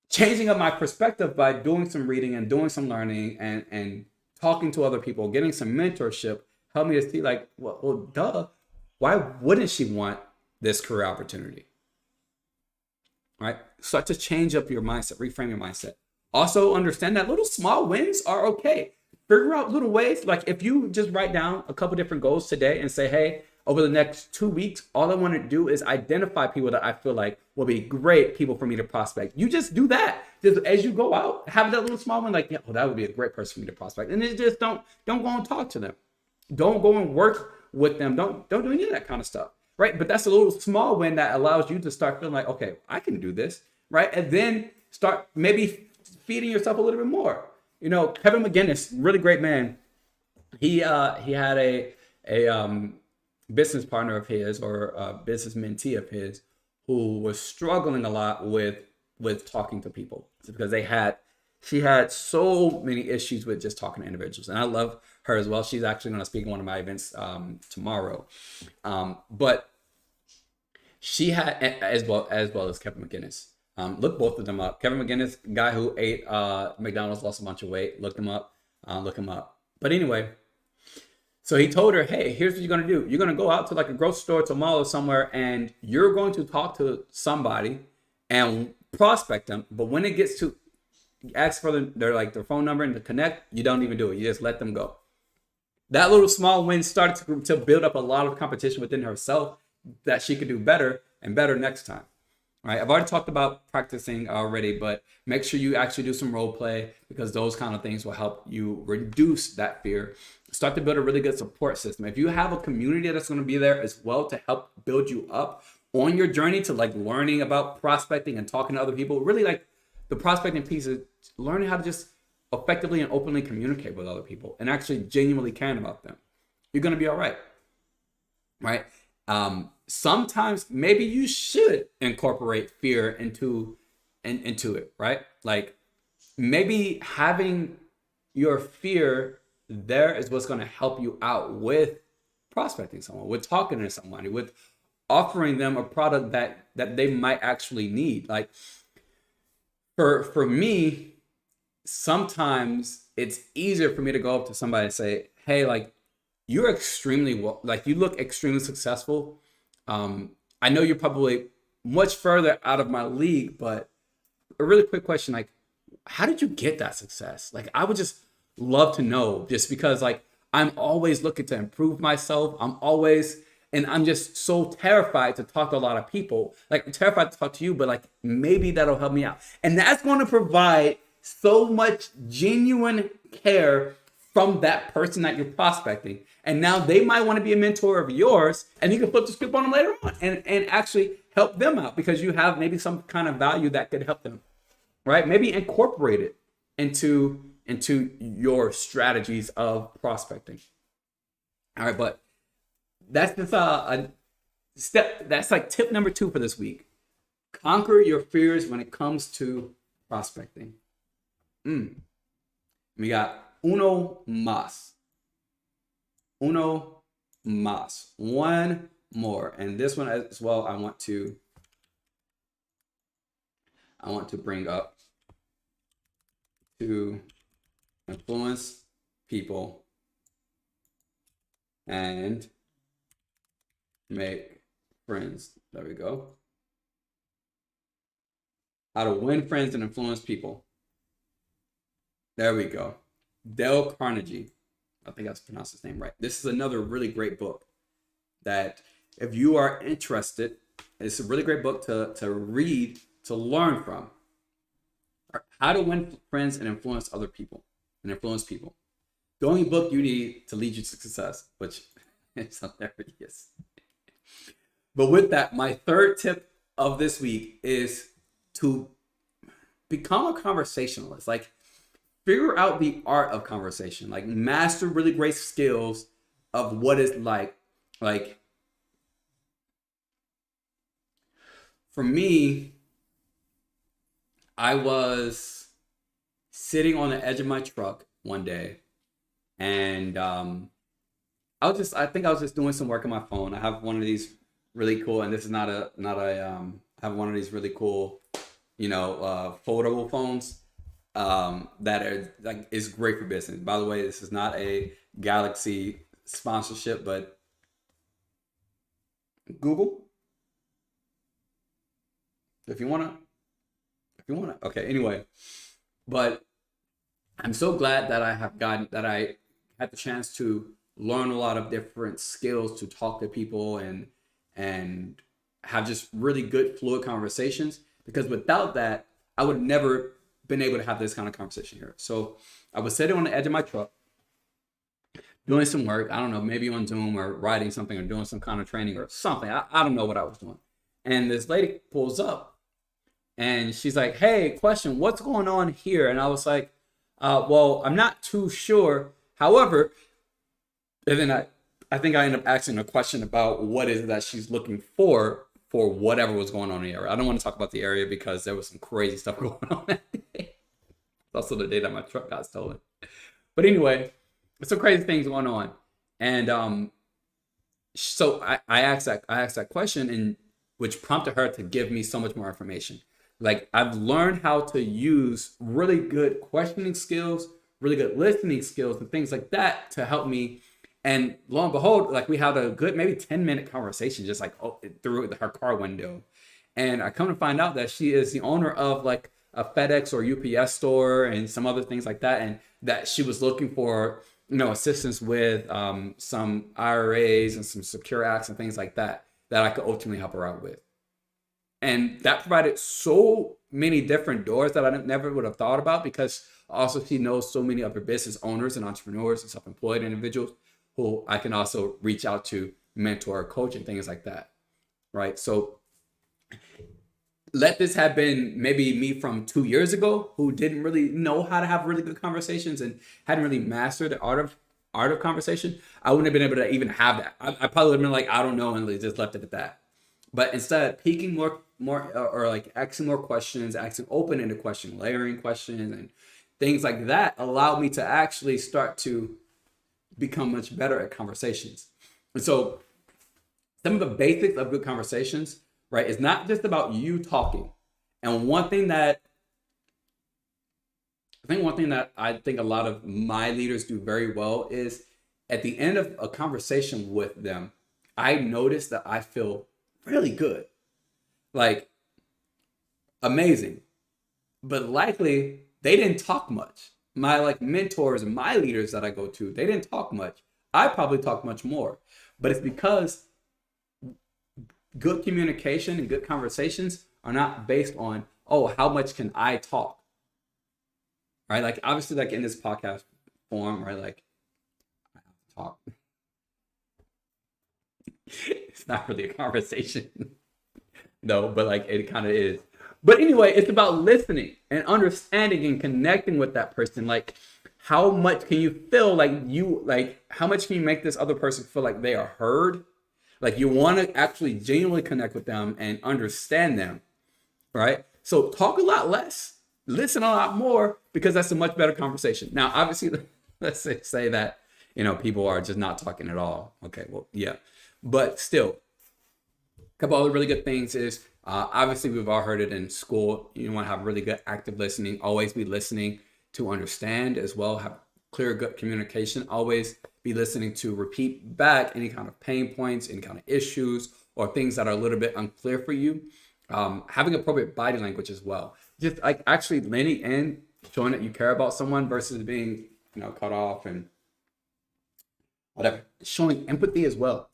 changing up my perspective by doing some reading and doing some learning and talking to other people, getting some mentorship, helped me to see like, well, duh, why wouldn't she want this career opportunity? All right. Start to change up your mindset, reframe your mindset. Also understand that little small wins are okay. Figure out little ways. Like if you just write down a couple different goals today and say, hey, over the next 2 weeks, all I want to do is identify people that I feel like will be great people for me to prospect. You just do that. Just as you go out, have that little small one, like, yeah, well, that would be a great person for me to prospect. And then just don't go and talk to them. Don't go and work with them. Don't do any of that kind of stuff. Right. But that's a little small win that allows you to start feeling like, okay, I can do this. Right. And then start maybe feeding yourself a little bit more. You know, Kevin McGinnis, really great man. He had a business partner of his or a business mentee of his who was struggling a lot with talking to people because she had so many issues with just talking to individuals. And I love her as well. She's actually going to speak at one of my events tomorrow. But she had, as well as Kevin McGinnis. Look both of them up. Kevin McGinnis, guy who ate McDonald's, lost a bunch of weight. Look him up. But anyway, so he told her, hey, here's what you're going to do. You're going to go out to like a grocery store, to a mall or somewhere, and you're going to talk to somebody and prospect them. But when it gets to ask for their phone number and to connect, you don't even do it. You just let them go. That little small win started to build up a lot of competition within herself that she could do better and better next time. All right, I've already talked about practicing already, but make sure you actually do some role play because those kind of things will help you reduce that fear. Start to build a really good support system. If you have a community that's going to be there as well to help build you up on your journey to like learning about prospecting and talking to other people, really like the prospecting piece is learning how to just effectively and openly communicate with other people and actually genuinely caring about them. You're going to be all right. Right? Sometimes maybe you should incorporate fear into it, right? Like maybe having your fear there is what's going to help you out with prospecting someone, with talking to somebody, with offering them a product that they might actually need. Like for me, sometimes it's easier for me to go up to somebody and say, hey, like you're extremely like you look extremely successful. I know you're probably much further out of my league, but a really quick question, like, how did you get that success? Like, I would just love to know, just because like I'm always looking to improve myself. I'm just so terrified to talk to a lot of people. Like I'm terrified to talk to you, but like maybe that'll help me out. And that's going to provide so much genuine care from that person that you're prospecting. And now they might want to be a mentor of yours, and you can flip the script on them later on and actually help them out because you have maybe some kind of value that could help them, right? Maybe incorporate it into your strategies of prospecting. All right, but that's just a step. That's like tip number 2 for this week. Conquer your fears when it comes to prospecting. We got uno más. Uno más. One more. And this one as well, I want to bring up to influence people and make friends. There we go. How to win friends and influence people. There we go. Dale Carnegie. I think that's pronounced his name right. This is another really great book that if you are interested, it's a really great book to read, to learn from. How to win friends and influence other people and influence people. The only book you need to lead you to success, which is hilarious. But with that, my third tip of this week is to become a conversationalist. Like, figure out the art of conversation. Like, master really great skills of what it's like. Like, for me, I was sitting on the edge of my truck one day, and I think I was just doing some work on my phone. I have one of these really cool, and this is I have one of these really cool, foldable phones that are like, is great for business. By the way, this is not a Galaxy sponsorship, but Google, if you wanna, okay. Anyway, but I'm so glad that I had the chance to learn a lot of different skills to talk to people and have just really good fluid conversations, because without that, I would never been able to have this kind of conversation here. So I was sitting on the edge of my truck doing some work. I don't know, maybe on Zoom or writing something or doing some kind of training or something. I don't know what I was doing. And this lady pulls up and she's like, "Hey, question, what's going on here?" And I was like, well, I'm not too sure. However, and then I think I ended up asking a question about what is it that she's looking for whatever was going on in the area. I don't want to talk about the area because there was some crazy stuff going on that day. It's also the day that my truck got stolen. But anyway, some crazy things going on. And so I asked that question, and which prompted her to give me so much more information. Like, I've learned how to use really good questioning skills, really good listening skills, and things like that to help me. And lo and behold, like, we had a good maybe 10-minute conversation just like through her car window. And I come to find out that she is the owner of like a FedEx or UPS store and some other things like that. And that she was looking for, assistance with some IRAs and some secure acts and things like that I could ultimately help her out with. And that provided so many different doors that I never would have thought about, because also she knows so many other business owners and entrepreneurs and self-employed individuals who I can also reach out to, mentor, coach, and things like that, right? So let this have been maybe me from 2 years ago, who didn't really know how to have really good conversations and hadn't really mastered the art of conversation. I wouldn't have been able to even have that. I probably would have been like, I don't know, and just left it at that. But instead, peeking more or like asking more questions, asking open-ended questions, layering questions, and things like that allowed me to actually start to become much better at conversations. And so some of the basics of good conversations, right, is not just about you talking. And one thing that I think a lot of my leaders do very well is at the end of a conversation with them, I notice that I feel really good, like amazing, but likely they didn't talk much. My like mentors and my leaders that I go to, they didn't talk much. I probably talk much more, but it's because good communication and good conversations are not based on, oh, how much can I talk, right? Like, obviously, like in this podcast form, right? Like, I have to talk. It's not really a conversation. No, but like it kind of is. But anyway, it's about listening and understanding and connecting with that person. Like, how much can you feel how much can you make this other person feel like they are heard? Like, you want to actually genuinely connect with them and understand them, right? So talk a lot less, listen a lot more, because that's a much better conversation. Now, obviously, let's say that, people are just not talking at all. Okay, well, yeah. But still, a couple other really good things is, obviously, we've all heard it in school. You want to have really good active listening. Always be listening to understand as well. Have clear, good communication. Always be listening to repeat back any kind of pain points, any kind of issues, or things that are a little bit unclear for you. Having appropriate body language as well. Just like actually leaning in, showing that you care about someone versus being, cut off and whatever. Showing empathy as well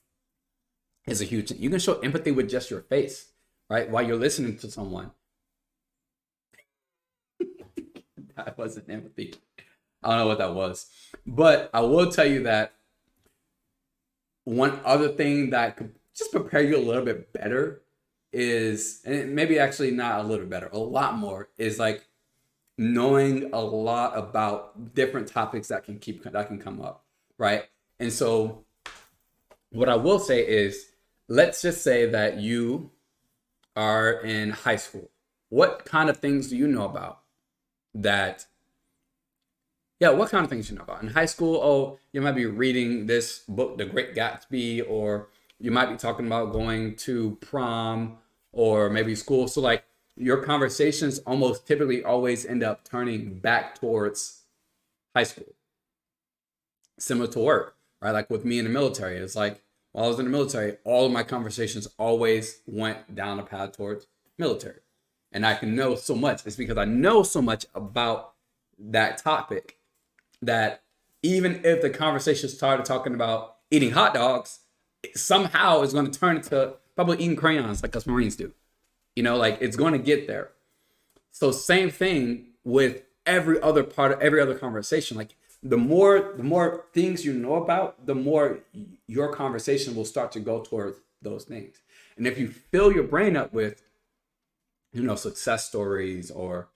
is a huge thing. You can show empathy with just your face, right? While you're listening to someone. That wasn't empathy. I don't know what that was. But I will tell you that one other thing that could just prepare you a little bit better is, and maybe actually not a little bit better, a lot more, is like knowing a lot about different topics that can come up, right? And so what I will say is, let's just say that you are in high school. What kind of things do you know about that? Yeah, what kind of things do you know about in high school? Oh, you might be reading this book, The Great Gatsby, or you might be talking about going to prom or maybe school. So like your conversations almost typically always end up turning back towards high school. Similar to work, right? Like with me in the military, it's like while I was in the military, all of my conversations always went down the path towards military. And I can know so much. It's because I know so much about that topic that even if the conversation started talking about eating hot dogs, somehow it's going to turn into probably eating crayons like us Marines do. You know, like it's going to get there. So same thing with every other part of every other conversation. Like the more things you know about, the more your conversation will start to go towards those things. And if you fill your brain up with, success stories or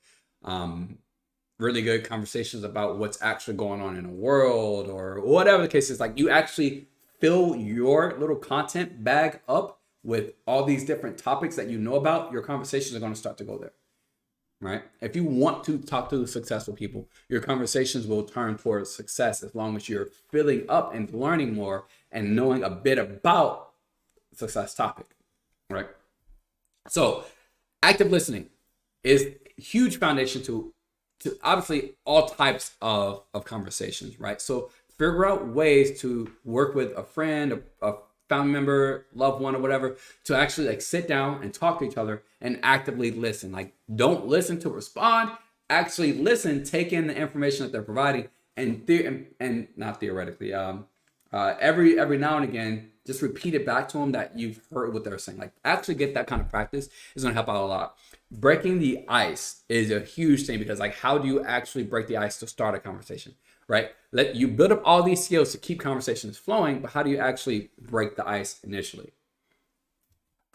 really good conversations about what's actually going on in the world or whatever the case is, like you actually fill your little content bag up with all these different topics that you know about, your conversations are going to start to go there, right? If you want to talk to successful people, your conversations will turn towards success as long as you're filling up and learning more and knowing a bit about success topic, right? So active listening is a huge foundation to obviously all types of conversations, right? So figure out ways to work with a friend, a family member, loved one, or whatever, to actually like sit down and talk to each other and actively listen. Like don't listen to respond, actually listen, take in the information that they're providing, and not theoretically, every now and again, just repeat it back to them that you've heard what they're saying. Like actually get that kind of practice is going to help out a lot. Breaking the ice is a huge thing because like how do you actually break the ice to start a conversation, right? Let you build up all these skills to keep conversations flowing, but how do you actually break the ice initially?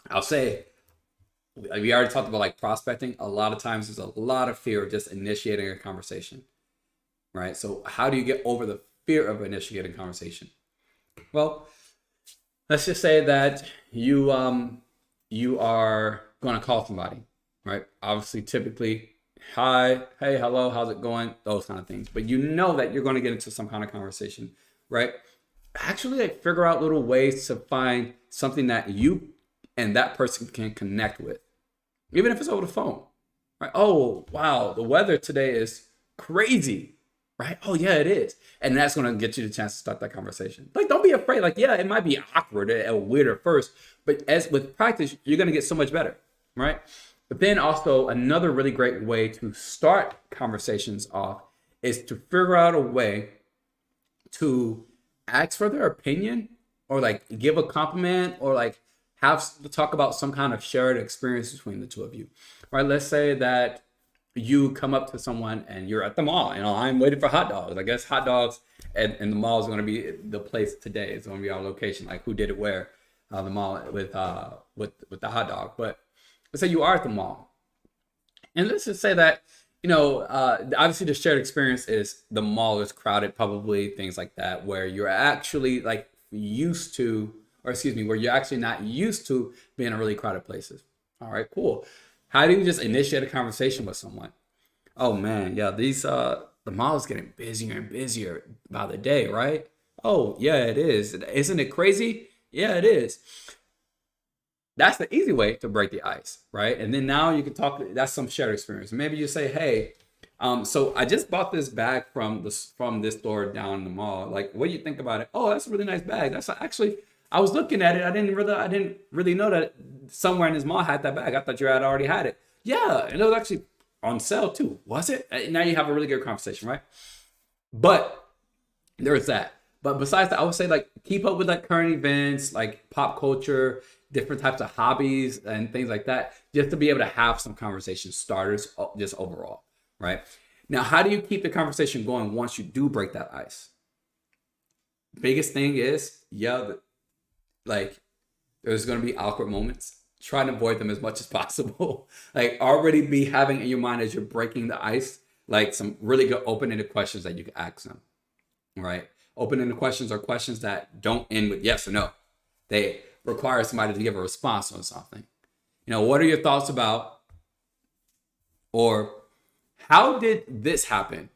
I'll say, we already talked about like prospecting. A lot of times there's a lot of fear of just initiating a conversation, right? So how do you get over the fear of initiating a conversation? Well, let's just say that you are going to call somebody, right? Obviously, typically, hi, hey, hello, how's it going? Those kind of things. But you know that you're going to get into some kind of conversation, right? Actually, like figure out little ways to find something that you and that person can connect with, even if it's over the phone, right? Oh, wow, the weather today is crazy, right? Oh, yeah, it is. And that's going to get you the chance to start that conversation. Like, don't be afraid. Like, yeah, it might be awkward or weird at first, but as with practice, you're going to get so much better, right? But then also another really great way to start conversations off is to figure out a way to ask for their opinion or like give a compliment or like have to talk about some kind of shared experience between the two of you, right? Let's say that you come up to someone and you're at the mall. I'm waiting for hot dogs. I guess hot dogs and the mall is going to be the place today. It's going to be our location. Like who did it where? The mall with the hot dog. But let's say you are at the mall, and let's just say that obviously the shared experience is the mall is crowded, probably things like that, where you're actually like used to, or excuse me, where you're actually not used to being in really crowded places. All right, cool. How do you just initiate a conversation with someone? Oh man, yeah, the mall is getting busier and busier by the day, right? Oh yeah, it is. Isn't it crazy? Yeah, it is. That's the easy way to break the ice, right? And then now you can talk. That's some shared experience. Maybe you say, hey, so I just bought this bag from this store down the mall. Like, what do you think about it? Oh, that's a really nice bag. That's actually, I was looking at it. I didn't really know that somewhere in this mall had that bag. I thought you had already had it. Yeah, and it was actually on sale too. Was it? And now you have a really good conversation, right? But there's that. But besides that, I would say like keep up with like current events, like pop culture, different types of hobbies and things like that, just to be able to have some conversation starters just overall, right? Now, how do you keep the conversation going once you do break that ice? Biggest thing is, like there's going to be awkward moments. Try to avoid them as much as possible. Like already be having in your mind as you're breaking the ice, like some really good open-ended questions that you can ask them, right? Open-ended questions are questions that don't end with yes or no. They require somebody to give a response on something. What are your thoughts about, or how did this happen?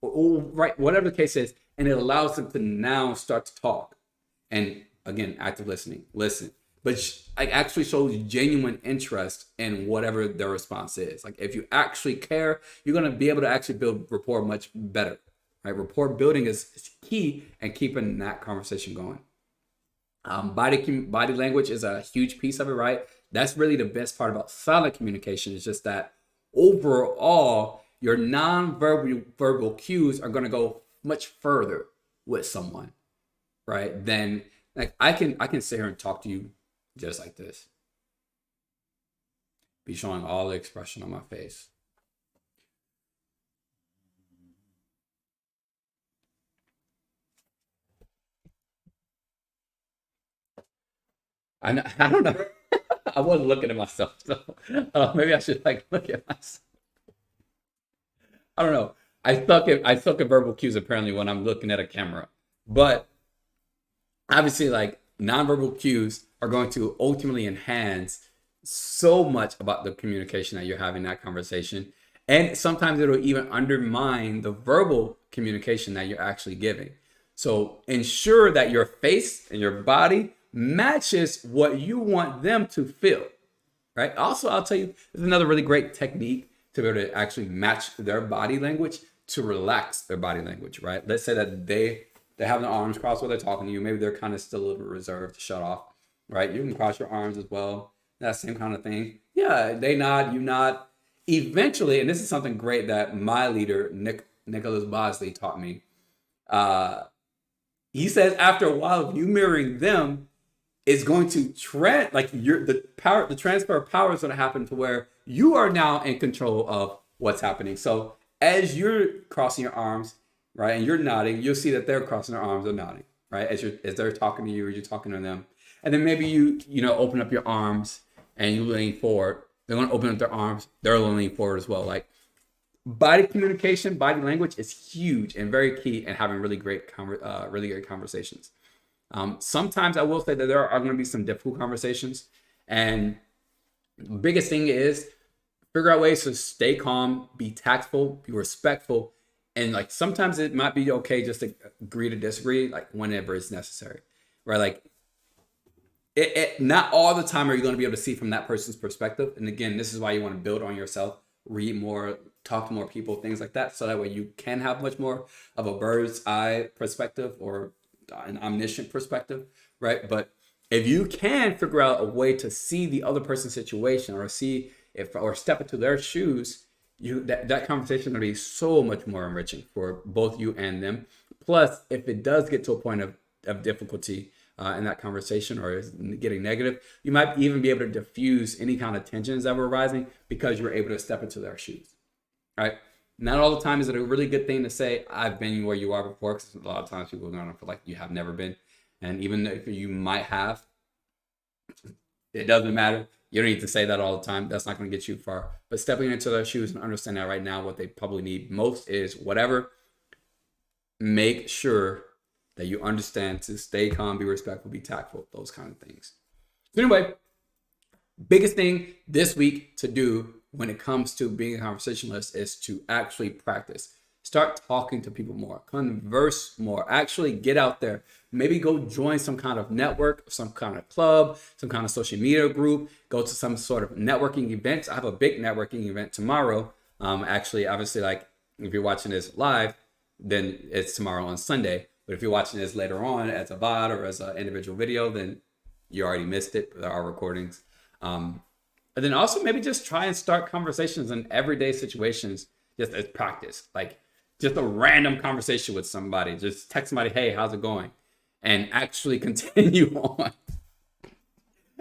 Or, right, whatever the case is, and it allows them to now start to talk. And again, active listening, listen, but like actually shows genuine interest in whatever their response is. Like if you actually care, you're going to be able to actually build rapport much better, right? Rapport building is key and keeping that conversation going. Body language is a huge piece of it, right? That's really the best part about silent communication. Is just that overall, your non-verbal cues are going to go much further with someone, right? Than like I can sit here and talk to you just like this, be showing all the expression on my face. I don't know. I wasn't looking at myself, so maybe I should like look at myself. I don't know. I suck at verbal cues apparently when I'm looking at a camera, but obviously, like nonverbal cues are going to ultimately enhance so much about the communication that you're having that conversation, and sometimes it'll even undermine the verbal communication that you're actually giving. So ensure that your face and your body matches what you want them to feel, right? Also, I'll tell you, there's another really great technique to be able to actually match their body language to relax their body language, right? Let's say that they have their arms crossed while they're talking to you. Maybe they're kind of still a little bit reserved to shut off, right? You can cross your arms as well. That same kind of thing. Yeah, they nod, you nod. Eventually, and this is something great that my leader, Nicholas Bosley, taught me. He says after a while of you mirroring them, is going to the transfer of power is going to happen to where you are now in control of what's happening. So as you're crossing your arms, right, and you're nodding, you'll see that they're crossing their arms or nodding, right, as they're talking to you or you're talking to them. And then maybe you open up your arms and you lean forward. They're going to open up their arms. They're leaning forward as well. Like body communication, body language is huge and very key in having really great conversations. Sometimes I will say that there are going to be some difficult conversations, and the biggest thing is figure out ways to stay calm, be tactful, be respectful, and like sometimes it might be okay just to agree to disagree, like whenever it's necessary, right? Like not all the time are you going to be able to see from that person's perspective. And again, this is why you want to build on yourself, read more, talk to more people, things like that, so that way you can have much more of a bird's eye perspective or an omniscient perspective, right? But if you can figure out a way to see the other person's situation or step into their shoes, that conversation is going to be so much more enriching for both you and them. Plus, if it does get to a point of difficulty in that conversation or is getting negative, you might even be able to diffuse any kind of tensions that were arising because you're able to step into their shoes, right? Not all the time is it a really good thing to say, I've been where you are before, because a lot of times people are going to feel like you have never been. And even if you might have, it doesn't matter. You don't need to say that all the time. That's not going to get you far. But stepping into their shoes and understanding that right now what they probably need most is whatever. Make sure that you understand to stay calm, be respectful, be tactful, those kind of things. So anyway, biggest thing this week to do when it comes to being a conversationalist is to actually practice. Start talking to people more, converse more, actually get out there. Maybe go join some kind of network, some kind of club, some kind of social media group, go to some sort of networking events. I have a big networking event tomorrow. Actually, obviously, like if you're watching this live, then it's tomorrow on Sunday. But if you're watching this later on as a VOD or as an individual video, then you already missed it. There are recordings. And then also maybe just try and start conversations in everyday situations just as practice. Like just a random conversation with somebody. Just text somebody, hey, how's it going? And actually continue on.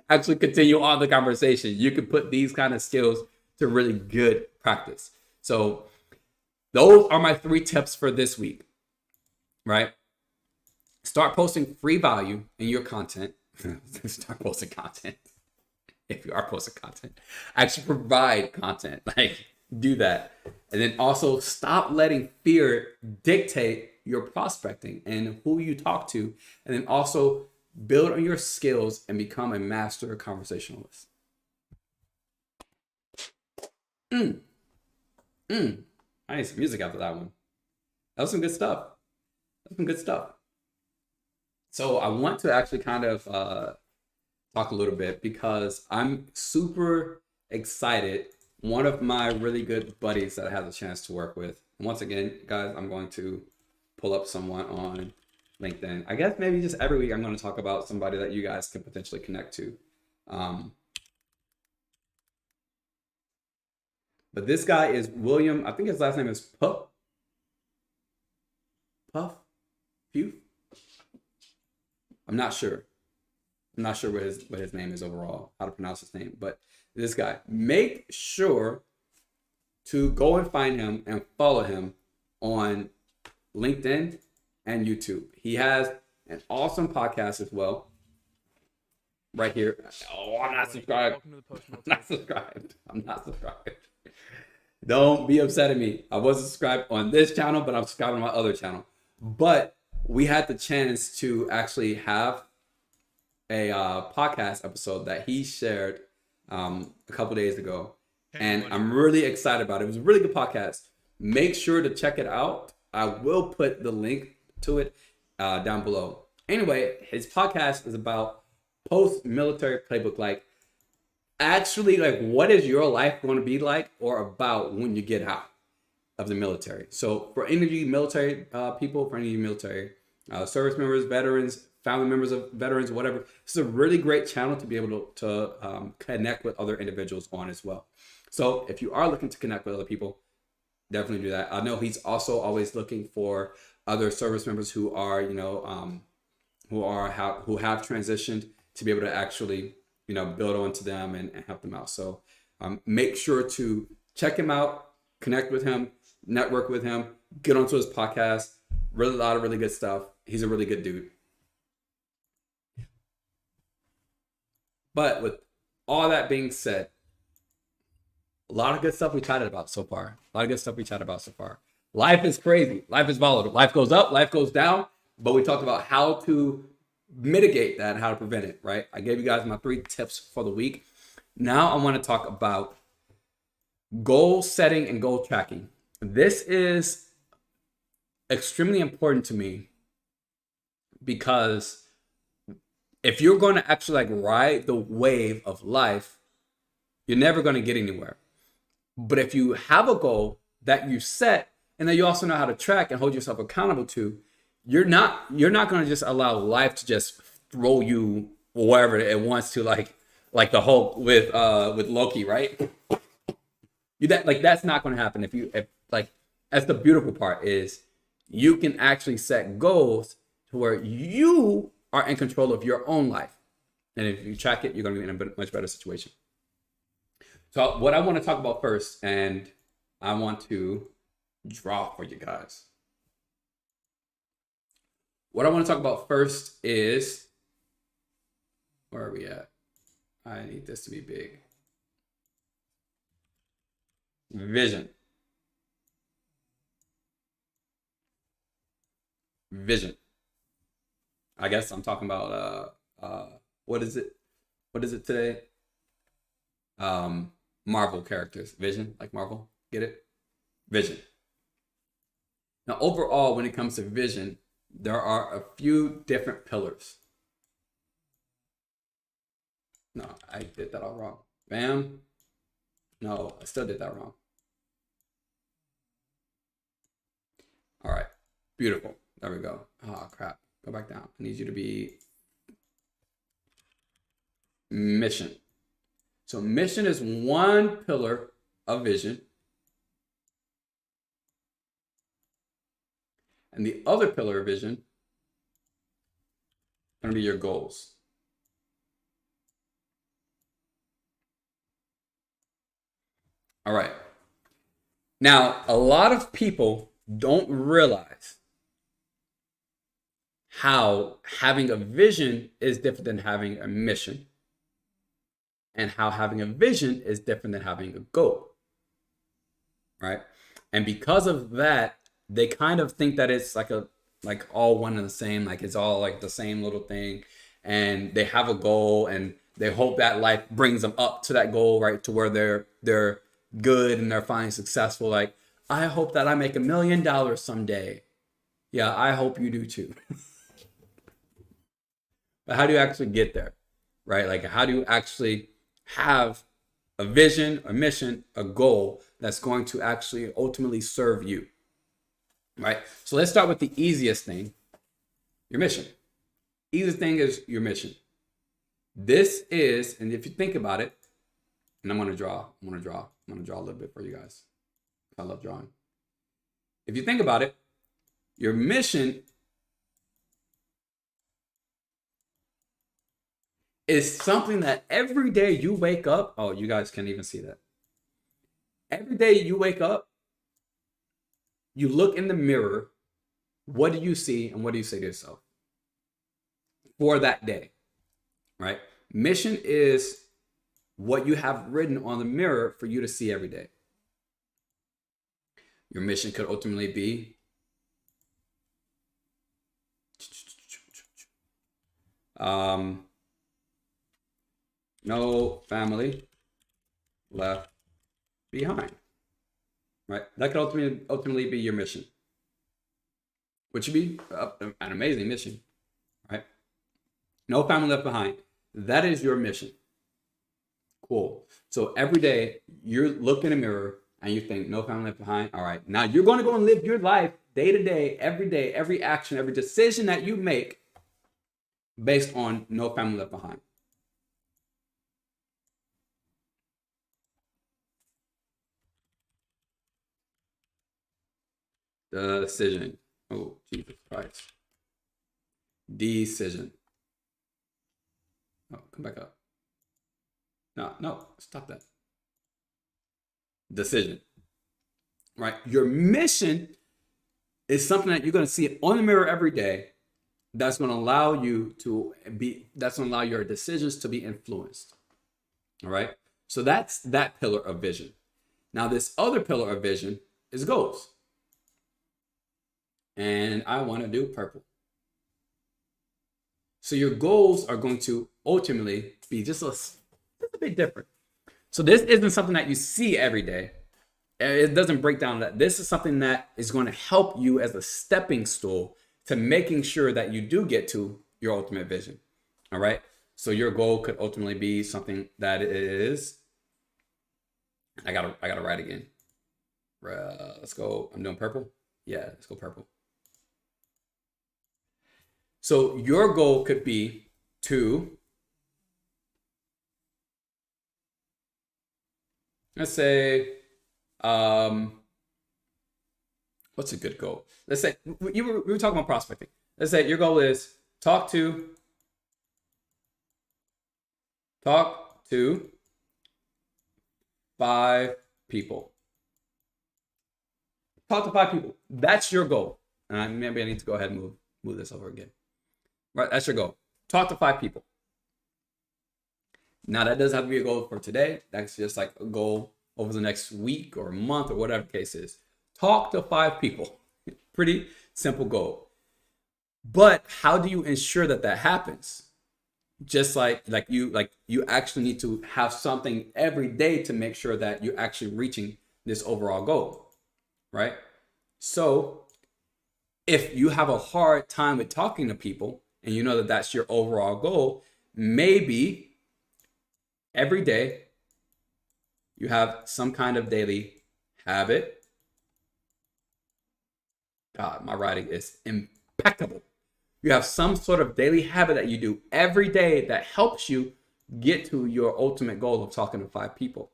Actually continue on the conversation. You can put these kind of skills to really good practice. So those are my 3 tips for this week, right? Start posting free value in your content. Start posting content. If you are posting content, actually provide content. Like do that. And then also stop letting fear dictate your prospecting and who you talk to. And then also build on your skills and become a master conversationalist. I need some music after that one. That was some good stuff. So I want to actually kind of talk a little bit because I'm super excited. One of my really good buddies that I had the chance to work with. And once again, guys, I'm going to pull up someone on LinkedIn. I guess maybe just every week I'm going to talk about somebody that you guys can potentially connect to. But this guy is William. I think his last name is Puff. Few. I'm not sure what his name is overall, how to pronounce his name. But this guy, make sure to go and find him and follow him on LinkedIn and YouTube. He has an awesome podcast as well. Right here. Oh, I'm not subscribed. I'm not subscribed. Don't be upset at me. I wasn't subscribed on this channel, but I'm subscribed on my other channel. But we had the chance to actually have a podcast episode that he shared a couple days ago. And I'm really excited about it. It was a really good podcast. Make sure to check it out. I will put the link to it down below. Anyway, his podcast is about post-military playbook. Like, actually, like, what is your life going to be like or about when you get out of the military? So for any of you military people, for any of you military service members, veterans, family members of veterans, whatever, this is a really great channel to be able to connect with other individuals on as well. So if you are looking to connect with other people, definitely do that. I know he's also always looking for other service members who are, who have transitioned to be able to actually, build onto them and help them out. So make sure to check him out, connect with him, network with him, get onto his podcast. Really, a lot of really good stuff. He's a really good dude. But with all that being said, a lot of good stuff we chatted about so far. Life is crazy. Life is volatile. Life goes up, life goes down. But we talked about how to mitigate that and how to prevent it, right? I gave you guys my 3 tips for the week. Now I want to talk about goal setting and goal tracking. This is extremely important to me because if you're going to actually ride the wave of life, you're never going to get anywhere. But if you have a goal that you set and then you also know how to track and hold yourself accountable to, you're not going to just allow life to just throw you wherever it wants to, like the Hulk with Loki, right? That's not going to happen. If that's the beautiful part is you can actually set goals to where you are in control of your own life. And if you track it, you're going to be in a much better situation. So what I want to talk about first, and I want to draw for you guys. What I want to talk about first is, where are we at? I need this to be big. Vision. I guess I'm talking about what is it today? Marvel characters. Vision, like Marvel. Get it? Vision. Now, overall, when it comes to vision, there are a few different pillars. No, I did that all wrong. Bam. No, I still did that wrong. All right. Beautiful. There we go. Oh, crap. Go back down. I need you to be mission. So mission is one pillar of vision. And the other pillar of vision is going to be your goals. All right. Now, a lot of people don't realize how having a vision is different than having a mission, and how having a vision is different than having a goal. right? And because of that, they kind of think that it's like all one and the same, like it's all like the same little thing, and they have a goal and they hope that life brings them up to that goal, right? To where they're good and they're finally successful. Like, I hope that I make $1 million someday. Yeah, I hope you do too. But how do you actually get there, right? Like, how do you actually have a vision, a mission, a goal that's going to actually ultimately serve you, right? So let's start with the easiest thing, your mission. Easiest thing is your mission. This is, and if you think about it, and I'm going to draw a little bit for you guys. I love drawing. If you think about it, your mission is something that every day you wake up, oh, you guys can't even see that. Every day you wake up, you look in the mirror, what do you see and what do you say to yourself for that day, right? Mission is what you have written on the mirror for you to see every day. Your mission could ultimately be no family left behind, right? That could ultimately be your mission, which would be an amazing mission, right? No family left behind. That is your mission. Cool. So every day you look in the mirror and you think, no family left behind. All right. Now you're going to go and live your life day, every action, every decision that you make based on no family left behind. Decision. Oh, Jesus Christ. Decision. Oh, come back up. No, stop that. Decision. Right? Your mission is something that you're going to see on the mirror every day that's going to allow your decisions to be influenced. All right? So that's that pillar of vision. Now, this other pillar of vision is goals. And I want to do purple. So your goals are going to ultimately be just a bit different. So this isn't something that you see every day. It doesn't break down that. This is something that is going to help you as a stepping stool to making sure that you do get to your ultimate vision. All right. So your goal could ultimately be something that is, I gotta write again. Let's go. I'm doing purple. Yeah, let's go purple. So your goal could be to, let's say, what's a good goal? Let's say we were talking about prospecting. Let's say your goal is talk to 5 people. Talk to 5 people. That's your goal. Maybe I need to go ahead and move this over again. Right, that's your goal. Talk to 5 people. Now that doesn't have to be a goal for today. That's just like a goal over the next week or month or whatever the case is. Talk to 5 people. Pretty simple goal. But how do you ensure that that happens? Just like you actually need to have something every day to make sure that you're actually reaching this overall goal, right? So if you have a hard time with talking to people and you know that that's your overall goal, maybe every day you have some kind of daily habit. God, my writing is impeccable. You have some sort of daily habit that you do every day that helps you get to your ultimate goal of talking to 5 people.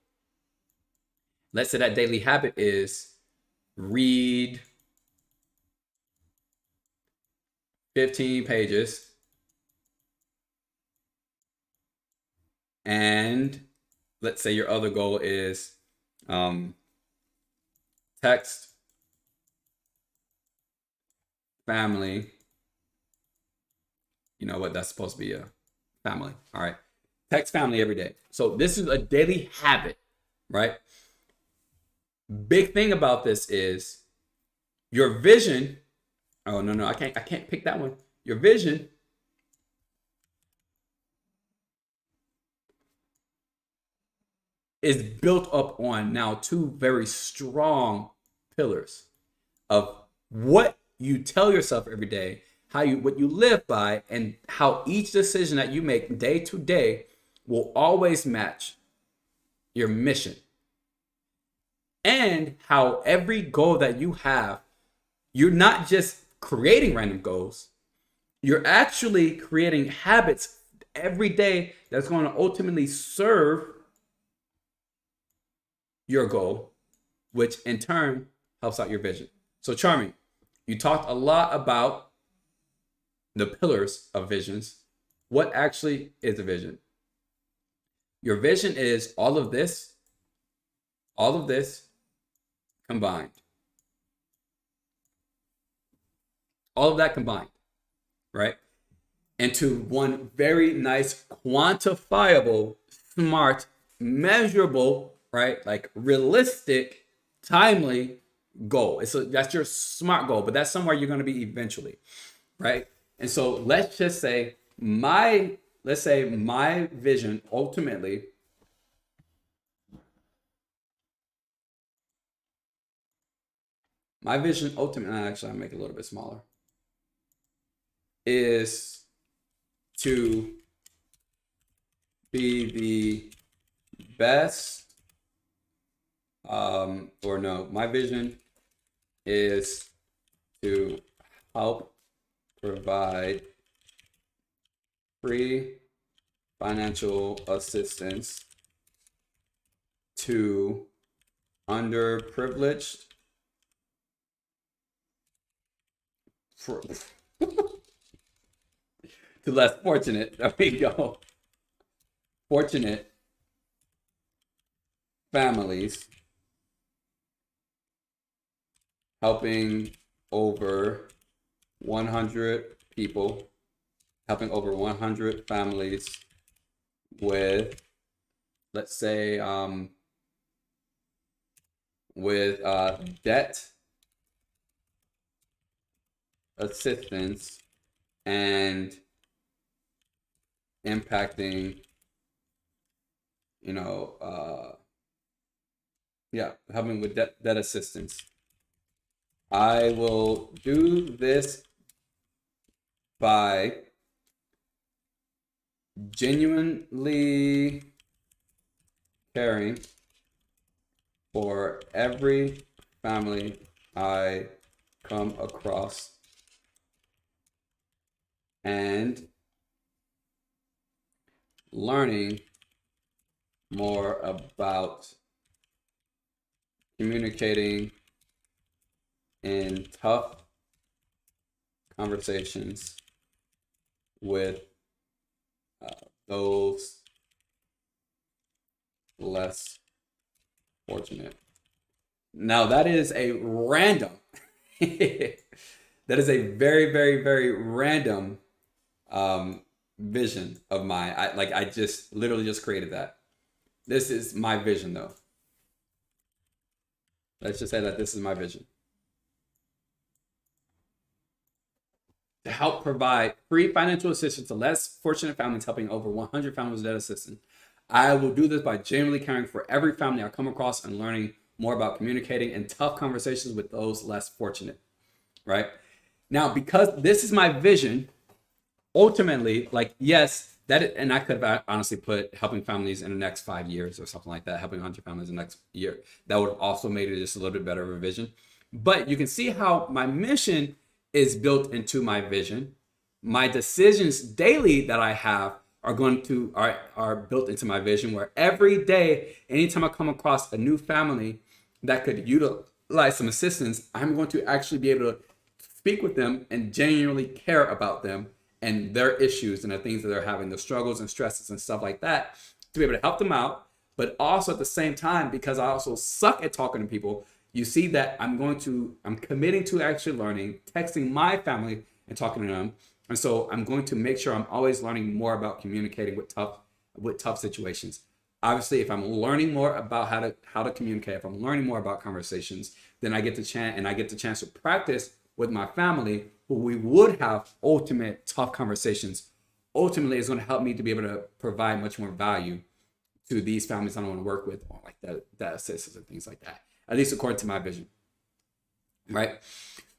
Let's say that daily habit is read 15 pages and let's say your other goal is text family. You know what? That's supposed to be a family. All right. Text family every day. So this is a daily habit, right? big thing about this is your vision. Oh, no, I can't pick that one. Your vision is built up on now two very strong pillars of what you tell yourself every day, what you live by, and how each decision that you make day to day will always match your mission. And how every goal that you have, you're not just creating random goals, you're actually creating habits every day that's going to ultimately serve your goal, which in turn helps out your vision. So Charming, you talked a lot about the pillars of visions. What actually is a vision? Your vision is all of this combined. All of that combined, right? Into one very nice, quantifiable, smart, measurable, right? Like realistic, timely goal. That's your smart goal, but that's somewhere you're going to be eventually, right? And so let's just say my vision ultimately actually I'll make it a little bit smaller, is to be the best, my vision is to help provide free financial assistance to underprivileged to less fortunate, there we go, fortunate families, helping over 100 families with, let's say, debt assistance and impacting, helping with debt assistance. I will do this by genuinely caring for every family I come across and learning more about communicating in tough conversations with those less fortunate. Now that is a random, that is a very, very, very random vision of mine. I just literally just created that. This is my vision though. Let's just say that this is my vision. To help provide free financial assistance to less fortunate families, helping over 100 families with debt assistance. I will do this by genuinely caring for every family I come across and learning more about communicating in tough conversations with those less fortunate, right? Now, because this is my vision, ultimately, and I could have honestly put helping families in the next 5 years or something like that, helping 100 families in the next year. That would have also made it just a little bit better of a vision. But you can see how my mission is built into my vision. My decisions daily that I have are built into my vision, where every day, anytime I come across a new family that could utilize some assistance, I'm going to actually be able to speak with them and genuinely care about them and their issues and the things that they're having, the struggles and stresses and stuff like that, to be able to help them out. But also at the same time, because I also suck at talking to people, you see that I'm committing to actually learning, texting my family and talking to them. And so I'm going to make sure I'm always learning more about communicating with tough situations. obviously, if I'm learning more about how to communicate, if I'm learning more about conversations, then I get the chance to practice with my family, who we would have ultimate tough conversations. Ultimately, it's going to help me to be able to provide much more value to these families I don't want to work with, or like that assistants and things like that. At least according to my vision, right?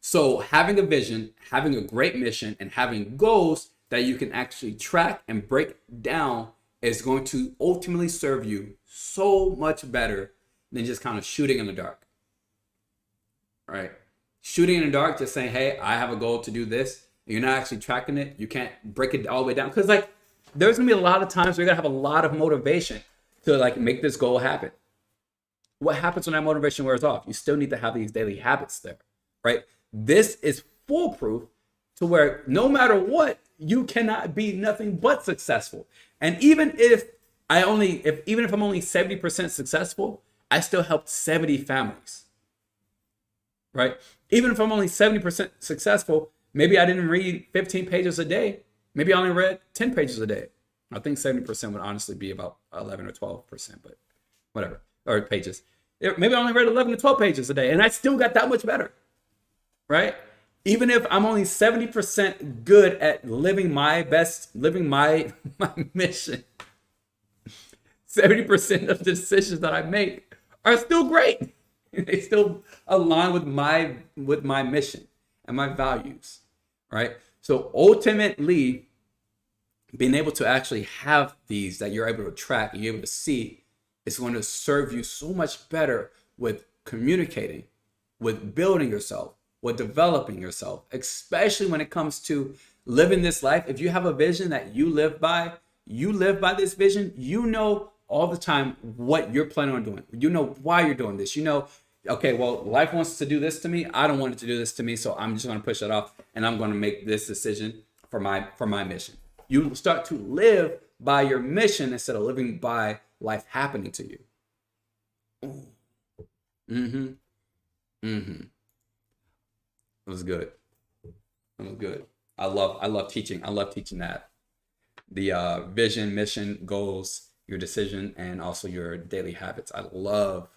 So having a vision, having a great mission, and having goals that you can actually track and break down is going to ultimately serve you so much better than just kind of shooting in the dark, right? Shooting in the dark, just saying, hey, I have a goal to do this. And you're not actually tracking it. You can't break it all the way down. Because like, there's going to be a lot of times where you're going to have a lot of motivation to like make this goal happen. What happens when that motivation wears off? You still need to have these daily habits there, right? This is foolproof to where no matter what, you cannot be nothing but successful. And even if I'm only 70% successful, I still helped 70 families, right? Even if I'm only 70% successful, maybe I didn't read 15 pages a day. Maybe I only read 10 pages a day. I think 70% would honestly be about 11 or 12%, but whatever, or pages. Maybe I only read 11 to 12 pages a day, and I still got that much better, right? Even if I'm only 70% good at living my mission, 70% of the decisions that I make are still great. They still align with my mission and my values, right? So ultimately, being able to actually have these that you're able to track and you're able to see is going to serve you so much better with communicating, with building yourself, with developing yourself, especially when it comes to living this life. If you have a vision that you live by this vision, you know all the time what you're planning on doing. You know why you're doing this. You know, okay, well, life wants to do this to me. I don't want it to do this to me, so I'm just going to push it off, and I'm going to make this decision for my mission. You start to live by your mission instead of living by life happening to you. Mm-hmm. Mm-hmm. It was good. It was good. I love teaching. I love teaching that. The vision, mission, goals, your decision, and also your daily habits. I love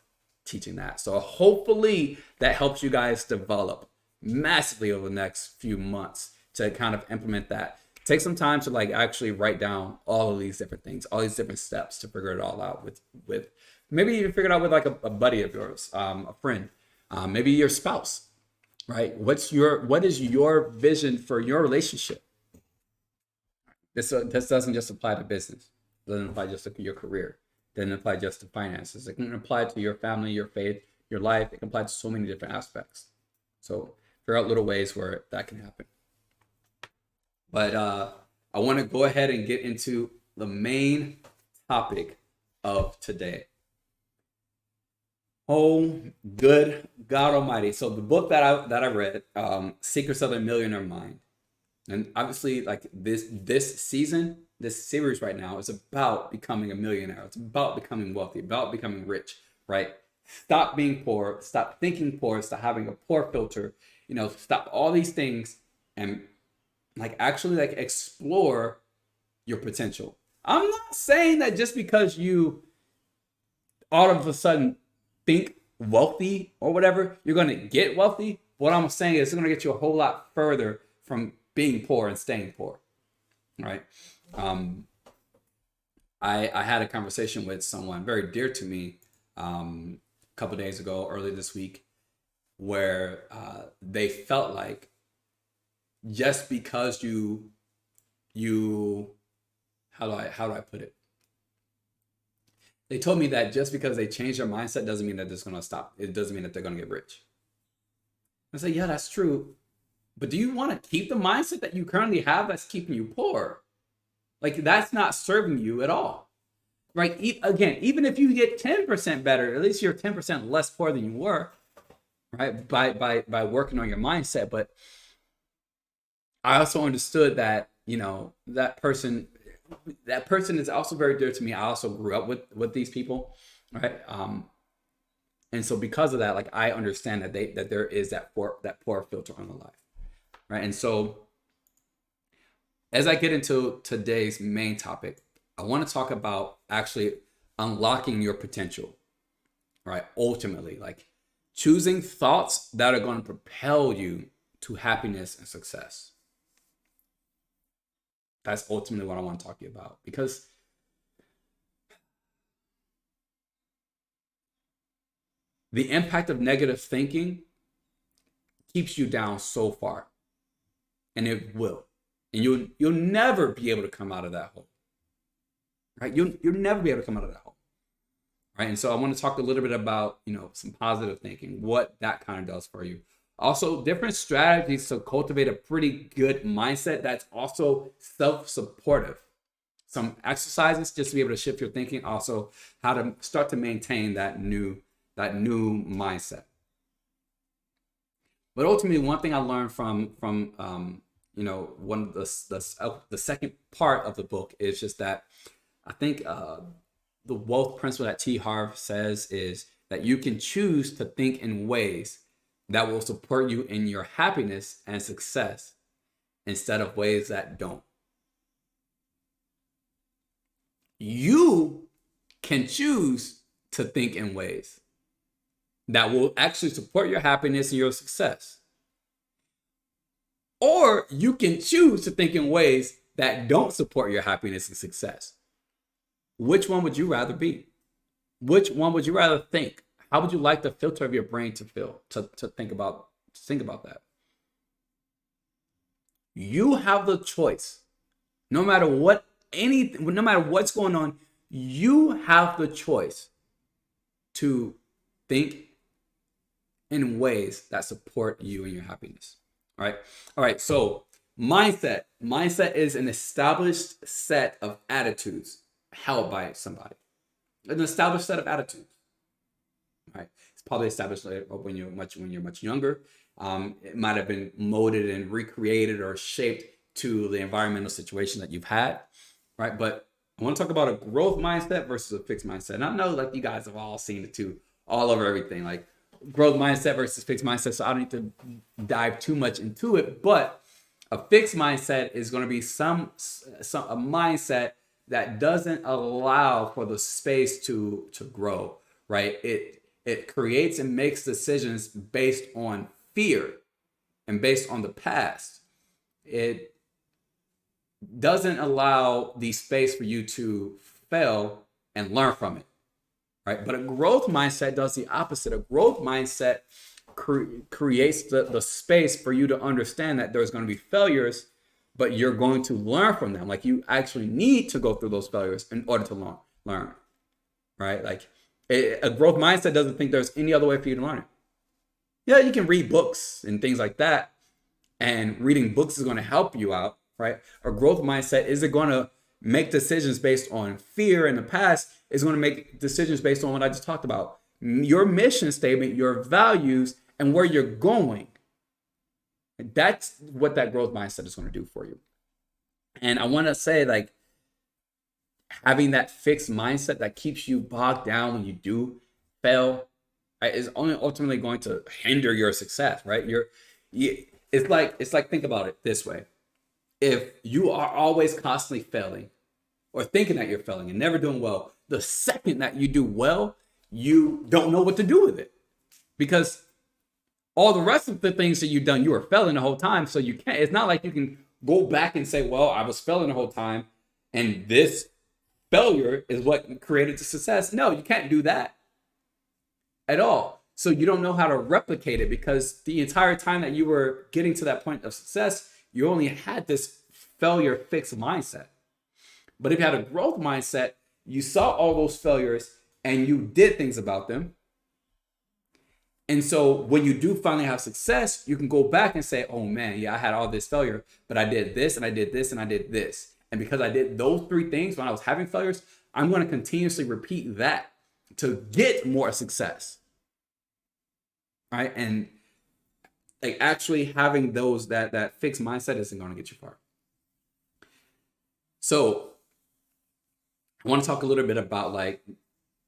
teaching that. So hopefully that helps you guys develop massively over the next few months to kind of implement that. Take some time to like actually write down all of these different things, all these different steps to figure it all out with maybe you figure it out with like a buddy of yours, a friend, maybe your spouse, right? What is your vision for your relationship? This doesn't just apply to business. It doesn't apply just to your career. It doesn't apply just to finances. It can apply to your family, your faith, your life. It can apply to so many different aspects. So figure out little ways where that can happen. But I want to go ahead and get into the main topic of today. Oh, good God Almighty! So the book that I read, Secrets of a Millionaire Mind, and obviously like this series right now is about becoming a millionaire. It's about becoming wealthy, about becoming rich, right? Stop being poor, stop thinking poor, stop having a poor filter, stop all these things and like actually like explore your potential. I'm not saying that just because you all of a sudden think wealthy or whatever, you're going to get wealthy. What I'm saying is it's going to get you a whole lot further from being poor and staying poor, right? I had a conversation with someone very dear to me a couple days ago, early this week, where they felt like just because you how do I put it? They told me that just because they change their mindset doesn't mean that it's going to stop. It doesn't mean that they're going to get rich. I say, yeah, that's true. But do you want to keep the mindset that you currently have that's keeping you poor? Like, that's not serving you at all. Right? Again, even if you get 10% better, at least you're 10% less poor than you were, right? By working on your mindset. But I also understood that, that person is also very dear to me. I also grew up with these people, right? And so because of that, like I understand that there is that poor filter on the life, right? And so as I get into today's main topic, I want to talk about actually unlocking your potential, right? Ultimately, like choosing thoughts that are going to propel you to happiness and success. That's ultimately what I want to talk to you about, because the impact of negative thinking keeps you down so far, and it will, and you'll never be able to come out of that hole, right? You'll never be able to come out of that hole, right? And so I want to talk a little bit about, some positive thinking, what that kind of does for you. Also, different strategies to cultivate a pretty good mindset that's also self-supportive. Some exercises just to be able to shift your thinking. Also, how to start to maintain that new mindset. But ultimately, one thing I learned from one of the second part of the book is just that I think the wealth principle that T. Harv says is that you can choose to think in ways that will support you in your happiness and success instead of ways that don't. You can choose to think in ways that will actually support your happiness and your success. Or you can choose to think in ways that don't support your happiness and success. Which one would you rather be? Which one would you rather think? How would you like the filter of your brain to feel, to think about that? You have the choice. No matter what's going on, you have the choice to think in ways that support you and your happiness. All right. So mindset is an established set of attitudes held by somebody. An established set of attitudes. Right. It's probably established when you're much younger. It might have been molded and recreated or shaped to the environmental situation that you've had. Right. But I want to talk about a growth mindset versus a fixed mindset. And I know like you guys have all seen it too, all over everything, like growth mindset versus fixed mindset. So I don't need to dive too much into it, but a fixed mindset is going to be a mindset that doesn't allow for the space to grow, right? It creates and makes decisions based on fear and based on the past. It doesn't allow the space for you to fail and learn from it, right? But a growth mindset does the opposite. A growth mindset creates the space for you to understand that there's going to be failures, but you're going to learn from them. Like you actually need to go through those failures in order to learn, right? Like a growth mindset doesn't think there's any other way for you to learn it. Yeah, you can read books and things like that, and reading books is going to help you out, right? A growth mindset isn't going to make decisions based on fear in the past. It's going to make decisions based on what I just talked about. Your mission statement, your values, and where you're going. That's what that growth mindset is going to do for you. And I want to say, like, having that fixed mindset that keeps you bogged down when you do fail, right, is only ultimately going to hinder your success, right? It's like think about it this way. If you are always constantly failing or thinking that you're failing and never doing well, the second that you do well, you don't know what to do with it, because all the rest of the things that you've done, you were failing the whole time. So you can't, it's not like you can go back and say, well, I was failing the whole time and this failure is what created the success. No, you can't do that at all. So you don't know how to replicate it, because the entire time that you were getting to that point of success, you only had this failure fixed mindset. But if you had a growth mindset, you saw all those failures and you did things about them. And so when you do finally have success, you can go back and say, oh man, yeah, I had all this failure, but I did this and I did this and I did this. And because I did those three things when I was having failures, I'm going to continuously repeat that to get more success. Right? And like actually having that fixed mindset isn't going to get you far. So I want to talk a little bit about like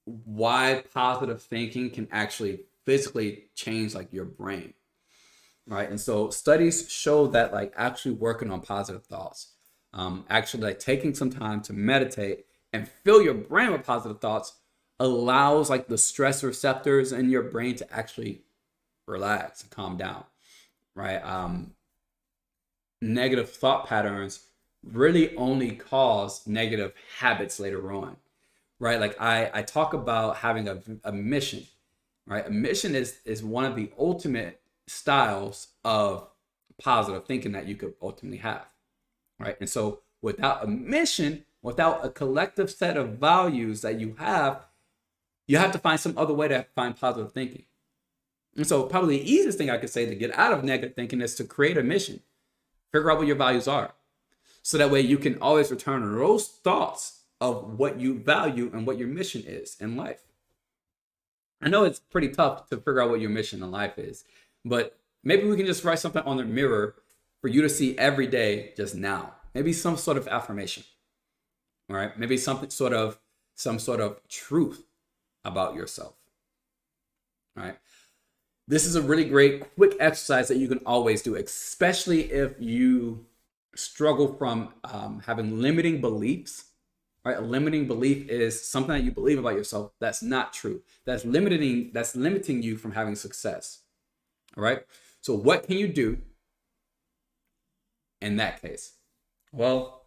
why positive thinking can actually physically change like your brain, right? And so studies show that like actually working on positive thoughts, actually like taking some time to meditate and fill your brain with positive thoughts allows like the stress receptors in your brain to actually relax and calm down, right? Negative thought patterns really only cause negative habits later on, right? Like I talk about having a mission, right? A mission is one of the ultimate styles of positive thinking that you could ultimately have, right? And so without a mission, without a collective set of values that you have to find some other way to find positive thinking. And so probably the easiest thing I could say to get out of negative thinking is to create a mission. Figure out what your values are. So that way you can always return to those thoughts of what you value and what your mission is in life. I know it's pretty tough to figure out what your mission in life is, but maybe we can just write something on the mirror for you to see every day just now. Maybe some sort of affirmation, all right? Maybe some sort of truth about yourself, all right? This is a really great quick exercise that you can always do, especially if you struggle from having limiting beliefs, right? A limiting belief is something that you believe about yourself that's not true. That's limiting you from having success, all right? So what can you do in that case? Well,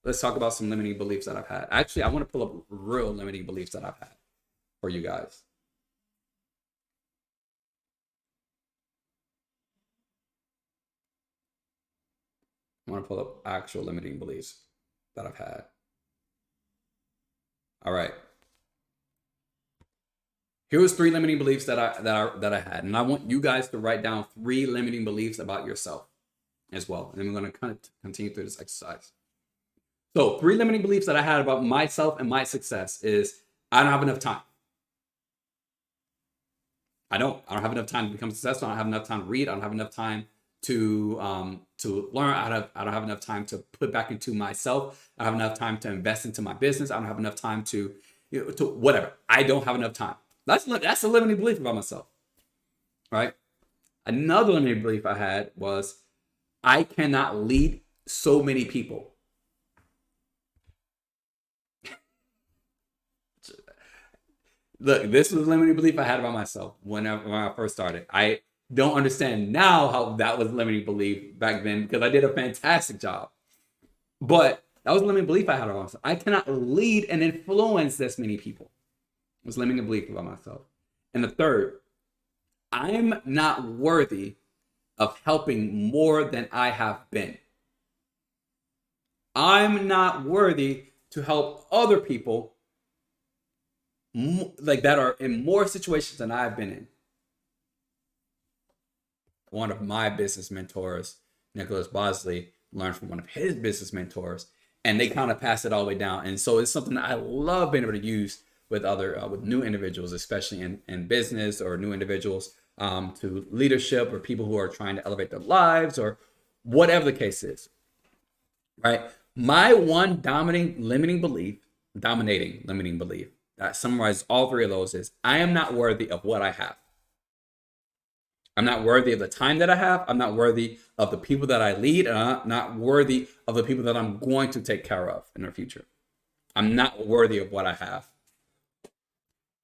let's talk about some limiting beliefs that I've had. Actually, I want to pull up real limiting beliefs that I've had for you guys. I want to pull up actual limiting beliefs that I've had. All right. Here was 3 limiting beliefs that I had, and I want you guys to write down 3 limiting beliefs about yourself as well. And then we're going to continue through this exercise. So 3 limiting beliefs that I had about myself and my success is I don't have enough time. I don't have enough time to become successful. I don't have enough time to read. I don't have enough time to learn. I don't have enough time to put back into myself. I don't have enough time to invest into my business. I don't have enough time to whatever. I don't have enough time. That's a limiting belief about myself, right? Another limiting belief I had was I cannot lead so many people. Look, this was a limiting belief I had about myself when I first started. I don't understand now how that was a limiting belief back then because I did a fantastic job. But that was a limiting belief I had about myself. I cannot lead and influence this many people. It was a limiting belief about myself. And the third, I'm not worthy of helping more than I have been. I'm not worthy to help other people like that are in more situations than I've been in. One of my business mentors, Nicholas Bosley, learned from one of his business mentors, and they kind of pass it all the way down. And so it's something that I love being able to use with with new individuals, especially in business, or new individuals to leadership, or people who are trying to elevate their lives, or whatever the case is, right? My one dominating limiting belief that summarizes all 3 of those is I am not worthy of what I have. I'm not worthy of the time that I have. I'm not worthy of the people that I lead. And I'm not worthy of the people that I'm going to take care of in the future. I'm not worthy of what I have.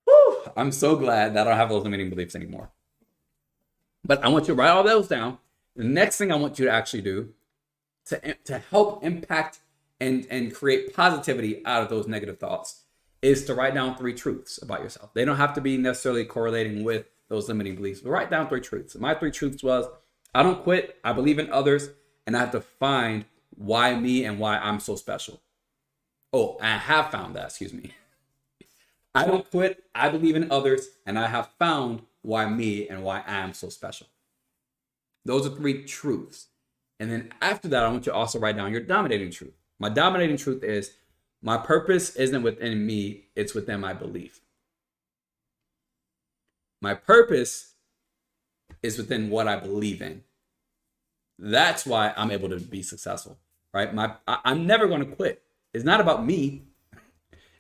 Whew, I'm so glad that I don't have those limiting beliefs anymore. But I want you to write all those down. The next thing I want you to actually do to help impact and create positivity out of those negative thoughts is to write down 3 truths about yourself. They don't have to be necessarily correlating with those limiting beliefs, but write down 3 truths. My 3 truths was, I don't quit, I believe in others, and I have to find why me and why I'm so special. Oh, I have found that, excuse me. I don't quit, I believe in others, and I have found why me and why I am so special. Those are 3 truths. And then after that, I want you to also write down your dominating truth. My dominating truth is, my purpose isn't within me, it's within my belief. My purpose is within what I believe in. That's why I'm able to be successful, right? I'm never going to quit. It's not about me.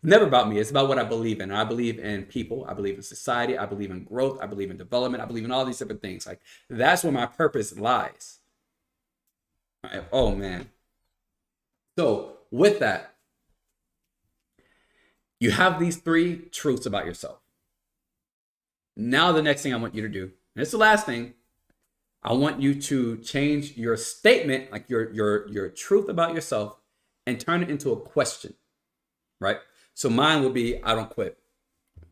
Never about me. It's about what I believe in. I believe in people. I believe in society. I believe in growth. I believe in development. I believe in all these different things. Like, that's where my purpose lies. All right. Oh, man. So with that, You have these 3 truths about yourself. Now the next thing I want you to do, and it's the last thing, I want you to change your statement, like your truth about yourself, and turn it into a question, right? So mine will be, I don't quit.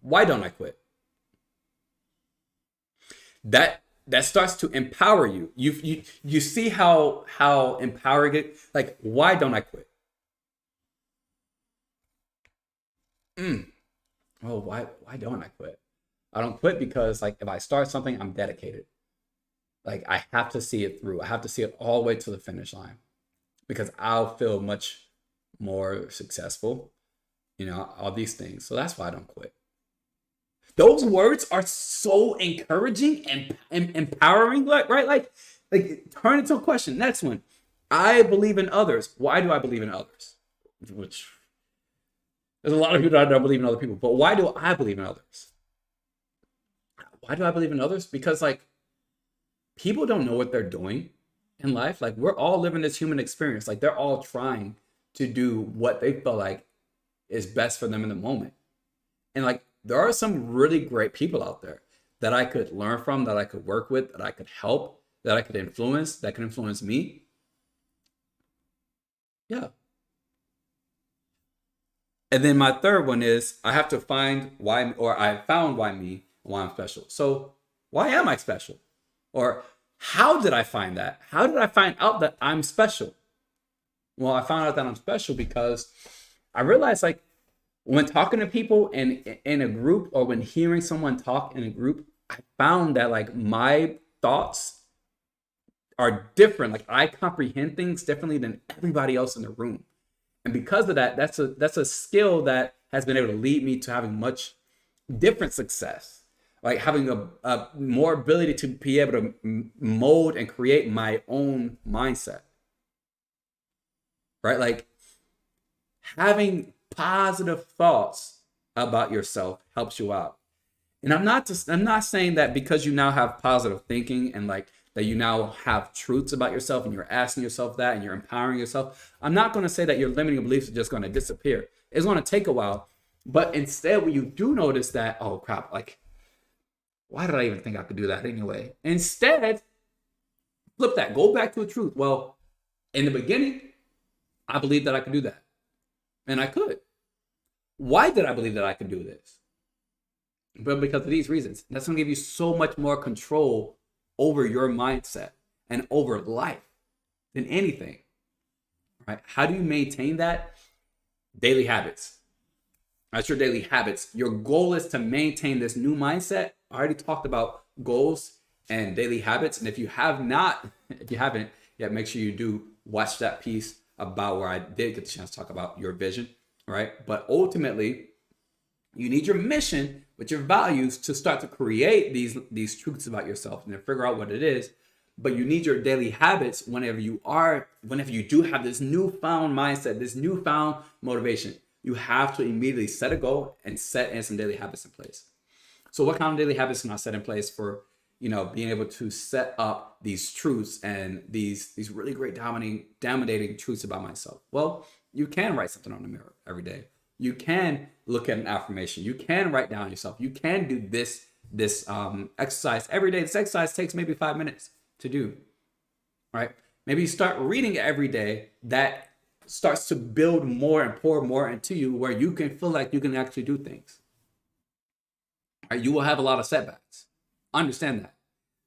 Why don't I quit? That starts to empower you. You see how empowering it. Like, why don't I quit? Oh, why don't I quit? I don't quit because, like, if I start something, I'm dedicated. Like, I have to see it through. I have to see it all the way to the finish line because I'll feel much more successful, all these things. So that's why I don't quit. Those words are so encouraging and empowering, right? Like turn it to a question. Next one. I believe in others. Why do I believe in others? Which there's a lot of people that don't believe in other people, but why do I believe in others? Why do I believe in others? Because, like, people don't know what they're doing in life. Like, we're all living this human experience. Like, they're all trying to do what they feel like is best for them in the moment. And, like, there are some really great people out there that I could learn from, that I could work with, that I could help, that I could influence, that can influence me. Yeah. And then my third one is I have to find why, or I found why I'm special. So why am I special? Or how did I find that? How did I find out that I'm special? Well, I found out that I'm special because I realized, like, when talking to people in a group, or when hearing someone talk in a group, I found that, like, my thoughts are different. Like, I comprehend things differently than everybody else in the room. And because of that, that's a skill that has been able to lead me to having much different success. Like, having a more ability to be able to mold and create my own mindset. Right? Like, having positive thoughts about yourself helps you out. And I'm not saying that because you now have positive thinking and, like, that you now have truths about yourself and you're asking yourself that and you're empowering yourself. I'm not going to say that your limiting beliefs are just going to disappear. It's going to take a while. But instead, when you do notice that, oh crap, like, why did I even think I could do that anyway? Instead, flip that. Go back to the truth. Well, in the beginning, I believed that I could do that. And I could. Why did I believe that I could do this? But because of these reasons. That's going to give you so much more control over your mindset and over life than anything. Right? How do you maintain that? Daily habits. That's your daily habits. Your goal is to maintain this new mindset. I already talked about goals and daily habits. And if you haven't yet, make sure you do watch that piece about where I did get the chance to talk about your vision, right? But ultimately, you need your mission with your values to start to create these truths about yourself and then figure out what it is. But you need your daily habits whenever you do have this newfound mindset, this newfound motivation. You have to immediately set a goal and set in some daily habits in place. So what kind of daily habits can I set in place for, being able to set up these truths and these really great dominating truths about myself? Well, you can write something on the mirror every day. You can look at an affirmation. You can write down yourself. You can do this exercise every day. This exercise takes maybe 5 minutes to do, right? Maybe you start reading every day. That starts to build more and pour more into you, where you can feel like you can actually do things. Right? You will have a lot of setbacks. Understand that.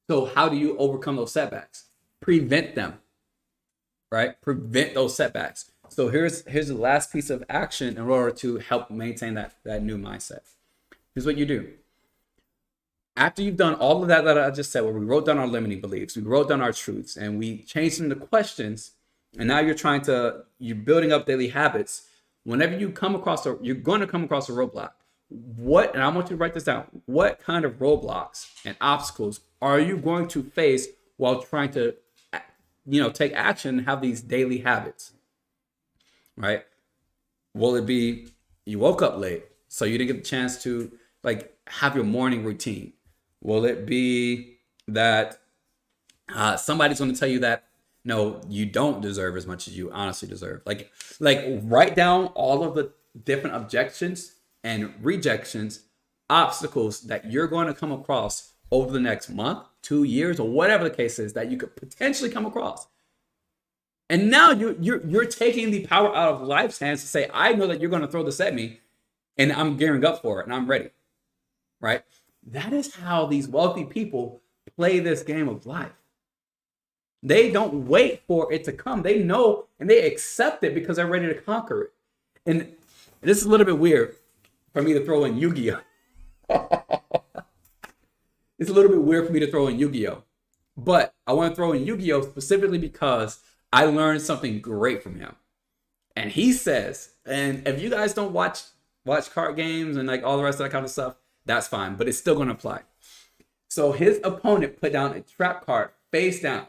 So how do you overcome those setbacks? Prevent them, right? Prevent those setbacks. So here's the last piece of action in order to help maintain that new mindset. Here's what you do. After you've done all of that I just said, where we wrote down our limiting beliefs, we wrote down our truths, and we changed them to questions, and now you're building up daily habits. Whenever you're going to come across a roadblock. And I want you to write this down. What kind of roadblocks and obstacles are you going to face while trying to, take action and have these daily habits? Right? Will it be you woke up late, so you didn't get the chance to, like, have your morning routine? Will it be that somebody's going to tell you that, no, you don't deserve as much as you honestly deserve? Like write down all of the different objections and rejections, obstacles that you're going to come across over the next month, 2 years, or whatever the case is that you could potentially come across. And now you're taking the power out of life's hands to say, I know that you're going to throw this at me, and I'm gearing up for it, and I'm ready, right? That is how these wealthy people play this game of life. They don't wait for it to come. They know and they accept it because they're ready to conquer it. And this is a little bit weird for me to throw in Yu-Gi-Oh. It's a little bit weird for me to throw in Yu-Gi-Oh. But I want to throw in Yu-Gi-Oh specifically because I learned something great from him. And he says, and if you guys don't watch card games and like all the rest of that kind of stuff, that's fine, but it's still going to apply. So his opponent put down a trap card face down.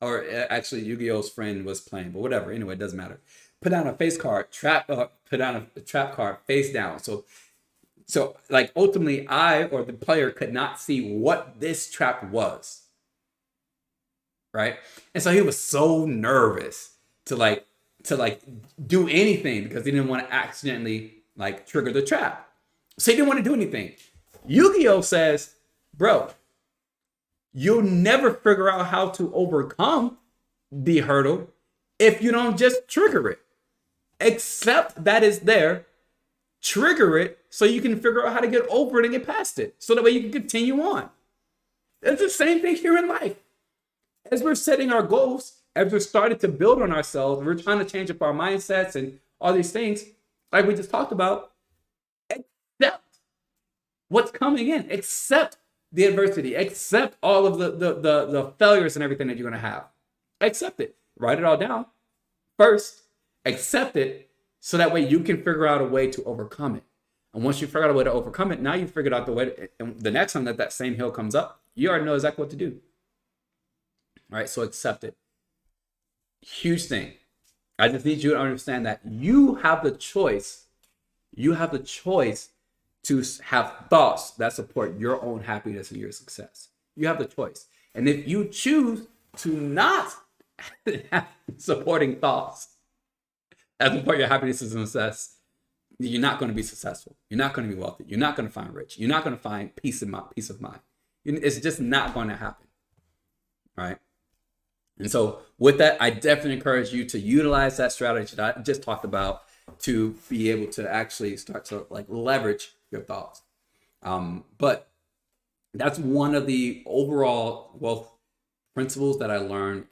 Or actually Yu-Gi-Oh's friend was playing, but whatever. Anyway, it doesn't matter. Put down a face card, put down a trap card face down. So like ultimately I or the player could not see what this trap was. Right? And so he was so nervous to do anything because he didn't want to accidentally like trigger the trap. So he didn't want to do anything. Yu-Gi-Oh says, bro, you'll never figure out how to overcome the hurdle if you don't just trigger it. Accept that it's there, trigger it so you can figure out how to get over it and get past it. So that way you can continue on. It's the same thing here in life. As we're setting our goals, as we're starting to build on ourselves, we're trying to change up our mindsets and all these things, like we just talked about, accept what's coming in, accept the adversity, accept all of the failures and everything that you're going to have. Accept it. Write it all down. First, accept it so that way you can figure out a way to overcome it. And once you figure out a way to overcome it, now you've figured out the way and the next time that same hill comes up, you already know exactly what to do. All right, so accept it. Huge thing. I just need you to understand that you have the choice. You have the choice to have thoughts that support your own happiness and your success. You have the choice. And if you choose to not have supporting thoughts that support your happiness and success, you're not going to be successful. You're not going to be wealthy. You're not going to find rich. You're not going to find peace of mind. It's just not going to happen. Right? And so with that, I definitely encourage you to utilize that strategy that I just talked about to be able to actually start to like leverage your thoughts. But that's one of the overall wealth principles that I learned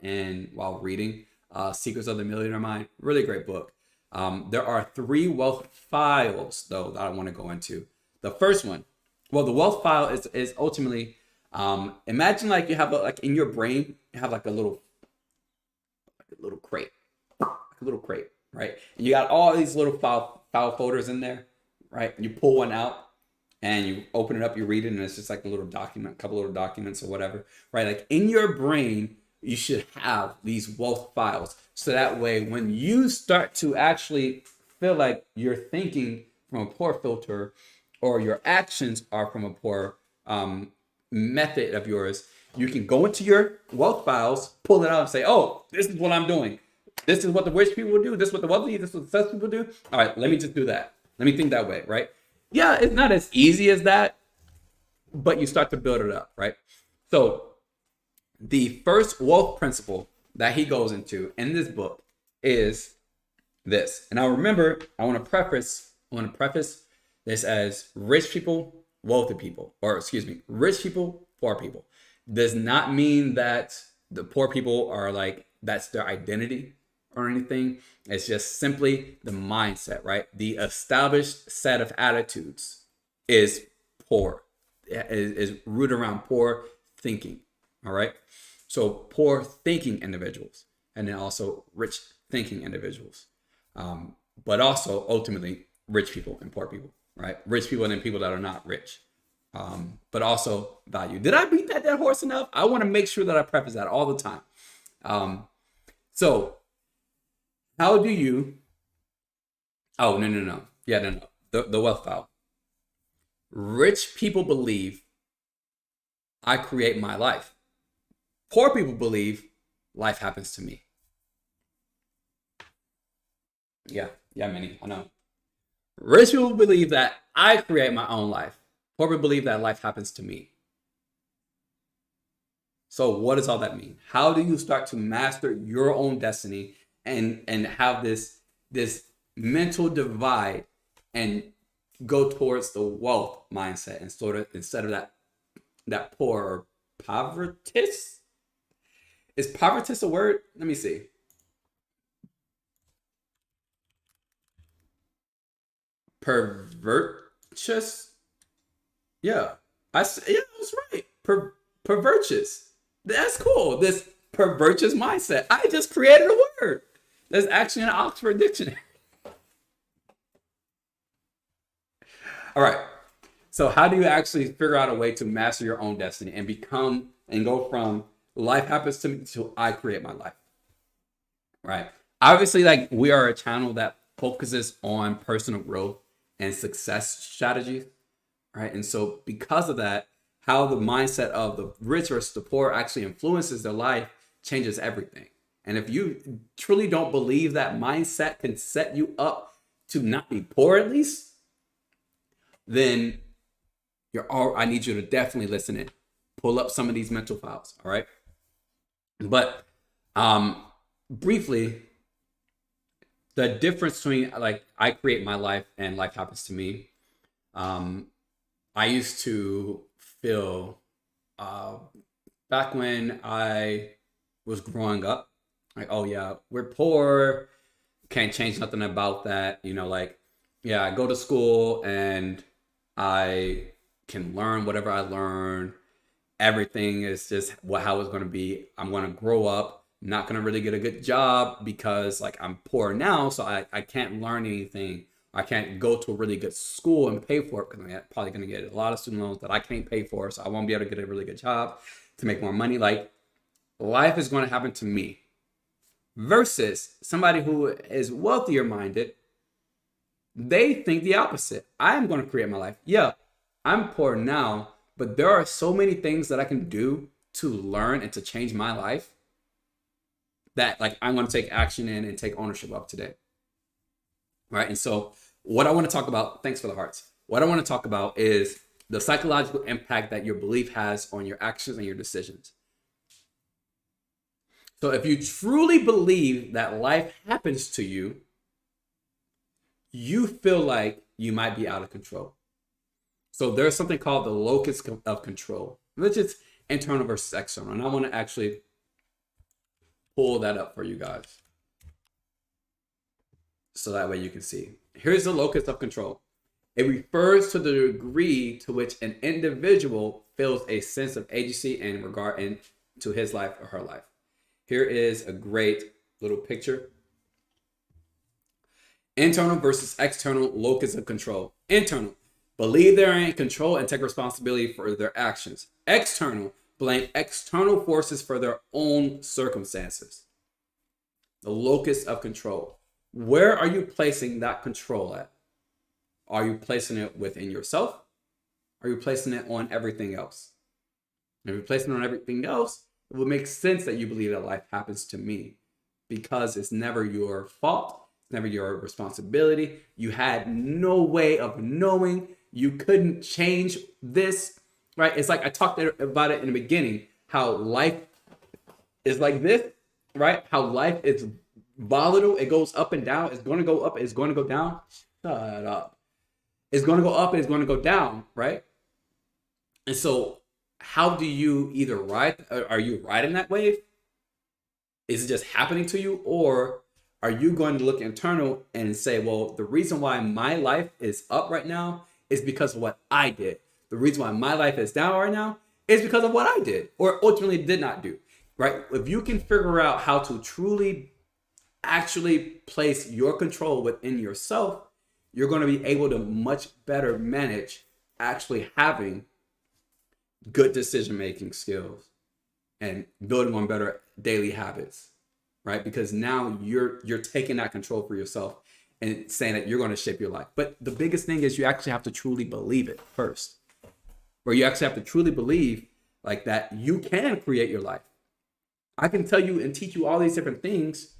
while reading Secrets of the Millionaire Mind. Really great book. There are 3 wealth files though that I want to go into. The first one, well, the wealth file is ultimately imagine like you have like in your brain you have like a little crate, right? And you got all these little file folders in there, right? And you pull one out and you open it up, you read it, and it's just like a little document, a couple little documents or whatever, right? Like in your brain, you should have these wealth files. So that way, when you start to actually feel like you're thinking from a poor filter or your actions are from a poor method of yours, you can go into your wealth files, pull it out and say, oh, this is what I'm doing. This is what the rich people do. This is what the wealthy, this is what the successful people do. All right, let me just do that. Let me think that way, right? Yeah, it's not as easy as that, but you start to build it up, right? So the first wealth principle that he goes into in this book is this. And now remember, I want to preface this as rich people, wealthy people, or excuse me, rich people, poor people. Does not mean that the poor people are like, that's their identity or anything. It's just simply the mindset, right? The established set of attitudes is poor, is rooted around poor thinking, all right? So poor thinking individuals, and then also rich thinking individuals, but also ultimately rich people and poor people, right? Rich people and then people that are not rich. But also value. Did I beat that dead horse enough? I want to make sure that I preface that all the time. So how do you, no. The wealth file. Rich people believe I create my life. Poor people believe life happens to me. Yeah, Minnie, I know. Rich people believe that I create my own life. Poor people believe that life happens to me. So what does all that mean? How do you start to master your own destiny and have this mental divide and go towards the wealth mindset and sort of instead of that poor or povertist? Is povertist a word? Let me see. Pervertious? Yeah. Yeah, I was right. Pervertious. That's cool. This pervertious mindset. I just created a word. That's actually an Oxford dictionary. All right. So how do you actually figure out a way to master your own destiny and become and go from life happens to me to I create my life? Right. Obviously, like we are a channel that focuses on personal growth and success strategies. Right. And so because of that, how the mindset of the rich versus the poor actually influences their life changes everything. And if you truly don't believe that mindset can set you up to not be poor at least, then I need you to definitely listen in. Pull up some of these mental files. All right. But briefly, the difference between like I create my life and life happens to me. I used to feel back when I was growing up, like, oh yeah, we're poor, can't change nothing about that. You know, like, yeah, I go to school and I can learn whatever I learn. Everything is just how it's going to be. I'm going to grow up, not going to really get a good job because like I'm poor now, so I can't learn anything. I can't go to a really good school and pay for it because I'm probably going to get a lot of student loans that I can't pay for, so I won't be able to get a really good job to make more money. Like, life is going to happen to me. Versus somebody who is wealthier minded, they think the opposite. I am going to create my life. Yeah, I'm poor now, but there are so many things that I can do to learn and to change my life that like I'm going to take action in and take ownership of today. Right. And so what I want to talk about, thanks for the hearts. What I want to talk about is the psychological impact that your belief has on your actions and your decisions. So if you truly believe that life happens to you, you feel like you might be out of control. So there's something called the locus of control, which is internal versus external. And I want to actually pull that up for you guys, so that way you can see. Here's the locus of control. It refers to the degree to which an individual feels a sense of agency and regard into his life or her life. Here is a great little picture. Internal versus external locus of control. Internal, believe they're in control and take responsibility for their actions. External, blame external forces for their own circumstances. The locus of control. Where are you placing that control at? Are you placing it within yourself? Are you placing it on everything else? If you're placing it on everything else, it would make sense that you believe that life happens to me, because it's never your fault. It's never your responsibility. You had no way of knowing. You couldn't change this, right? It's like I talked about it in the beginning, how life is like this, right? How life is volatile. It goes up and down. It's going to go up. It's going to go down. Shut up. It's going to go up and it's going to go down, right? And so how do you either ride? Are you riding that wave? Is it just happening to you? Or are you going to look internal and say, well, the reason why my life is up right now is because of what I did. The reason why my life is down right now is because of what I did or ultimately did not do, right? If you can figure out how to truly actually place your control within yourself, you're going to be able to much better manage actually having good decision-making skills and building on better daily habits, right? Because now you're taking that control for yourself and saying that you're going to shape your life. But the biggest thing is you actually have to truly believe it first, where you actually have to truly believe like that you can create your life. I can tell you and teach you all these different things,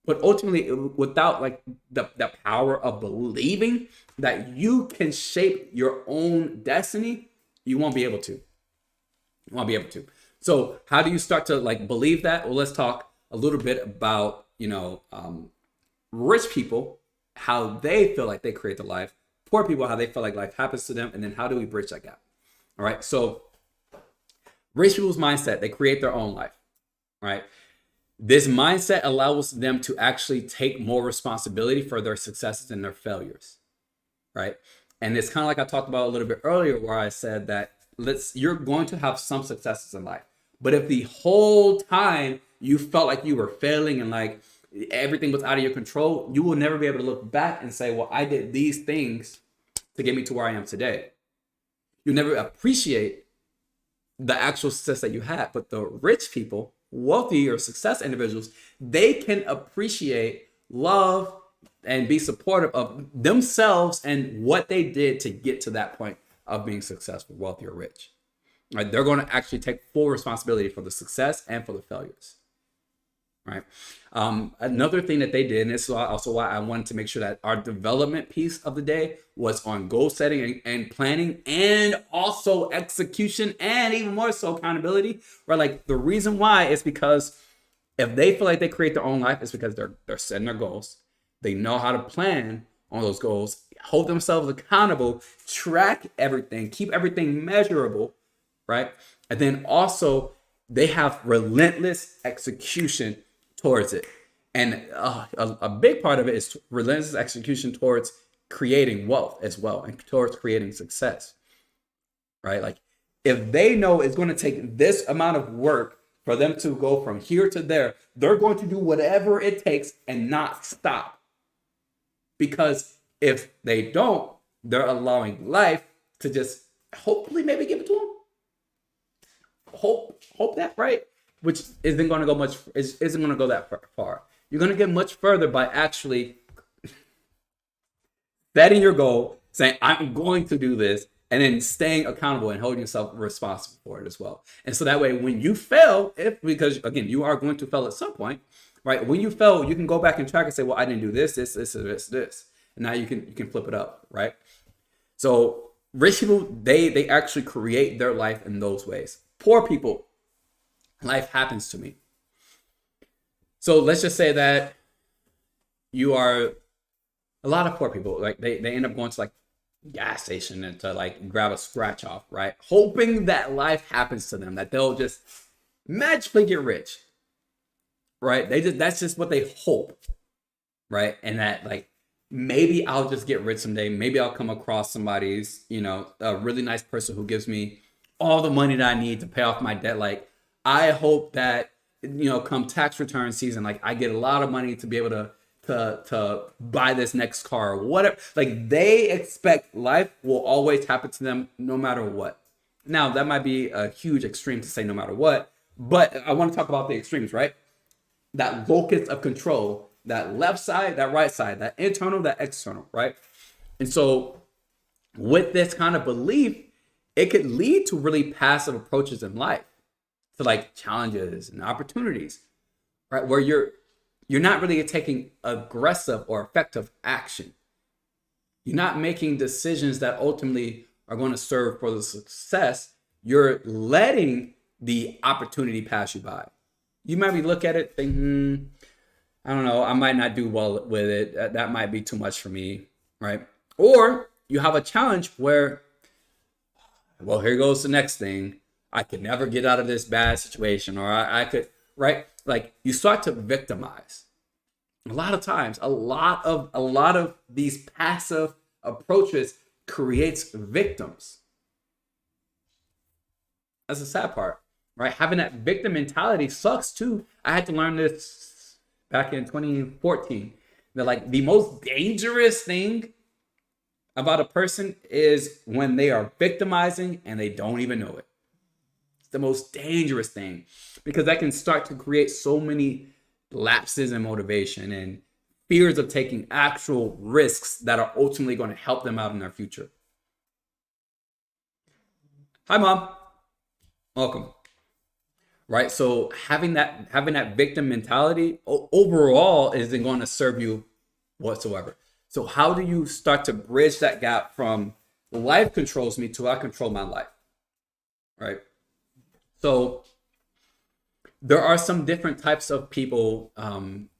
But ultimately, without like the power of believing that you can shape your own destiny, you won't be able to. You won't be able to. So how do you start to like believe that? Well, let's talk a little bit about, rich people, how they feel like they create the life, poor people, how they feel like life happens to them, and then how do we bridge that gap? All right. So rich people's mindset, they create their own life, right? This mindset allows them to actually take more responsibility for their successes and their failures, right? And it's kind of like I talked about a little bit earlier, where I said that you're going to have some successes in life, but if the whole time you felt like you were failing and like everything was out of your control, you will never be able to look back and say, well, I did these things to get me to where I am today. You'll never appreciate the actual success that you had. But the rich people, wealthy or success individuals, they can appreciate, love, and be supportive of themselves and what they did to get to that point of being successful, wealthy, or rich. Right? They're going to actually take full responsibility for the success and for the failures. Right. Another thing that they did, and this is also why I wanted to make sure that our development piece of the day was on goal setting and planning, and also execution, and even more so accountability. Right. Like the reason why is because if they feel like they create their own life, it's because they're setting their goals. They know how to plan on those goals, hold themselves accountable, track everything, keep everything measurable. Right. And then also they have relentless execution towards it. And a big part of it is relentless execution towards creating wealth as well, and towards creating success, right? Like if they know it's going to take this amount of work for them to go from here to there, they're going to do whatever it takes and not stop. Because if they don't, they're allowing life to just hopefully maybe give it to them. Hope that, right? Which isn't going to go isn't going to go that far. You're going to get much further by actually setting your goal, saying, I'm going to do this, and then staying accountable and holding yourself responsible for it as well. And so that way, when you fail, because again, you are going to fail at some point, right? When you fail, you can go back and track and say, well, I didn't do this. And now you can flip it up, right? So rich people, they actually create their life in those ways. Poor people, life happens to me. So let's just say that you are a lot of poor people, like they end up going to like gas station and to like grab a scratch off, right? Hoping that life happens to them, that they'll just magically get rich, right? That's just what they hope, right? And that like maybe I'll just get rich someday. Maybe I'll come across somebody's, a really nice person who gives me all the money that I need to pay off my debt. Like I hope that, come tax return season, like I get a lot of money to be able to buy this next car or whatever. Like they expect life will always happen to them no matter what. Now that might be a huge extreme to say no matter what, but I want to talk about the extremes, right? That locus of control, that left side, that right side, that internal, that external, right? And so with this kind of belief, it could lead to really passive approaches in life, to like challenges and opportunities, right? Where you're not really taking aggressive or effective action. You're not making decisions that ultimately are going to serve for the success. You're letting the opportunity pass you by. You might be look at it thinking, I don't know, I might not do well with it. That might be too much for me, right? Or you have a challenge where, well, here goes the next thing. I could never get out of this bad situation, or I could, right? Like you start to victimize. A lot of times, a lot of these passive approaches creates victims. That's the sad part, right? Having that victim mentality sucks too. I had to learn this back in 2014. That like the most dangerous thing about a person is when they are victimizing and they don't even know it. It's the most dangerous thing because that can start to create so many lapses in motivation and fears of taking actual risks that are ultimately going to help them out in their future. Hi, Mom. Welcome. right? So having that victim mentality overall isn't going to serve you whatsoever. So how do you start to bridge that gap from life controls me to I control my life, right? So there are some different types of people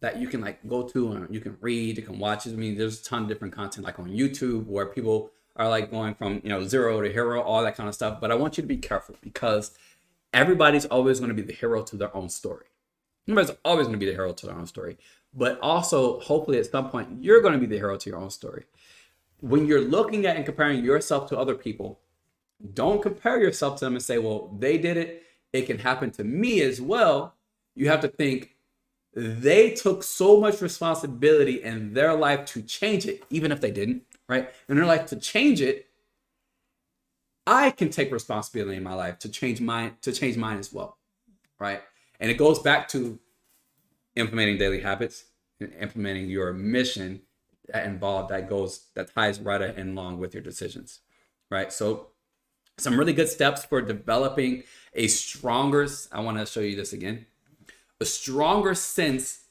that you can like go to and you can read, you can watch. I mean, there's a ton of different content like on YouTube where people are like going from, zero to hero, all that kind of stuff. But I want you to be careful because everybody's always going to be the hero to their own story. Everybody's always going to be the hero to their own story. But also, hopefully at some point, you're going to be the hero to your own story. When you're looking at and comparing yourself to other people, don't compare yourself to them and say, well, they did it. It can happen to me as well. You have to think they took so much responsibility in their life to change it, even if they didn't, right? In their life to change it, I can take responsibility in my life to change mine as well, right? And it goes back to implementing daily habits and implementing your mission that ties right in along with your decisions, right? So some really good steps for developing a stronger, I want to show you this again, a stronger sense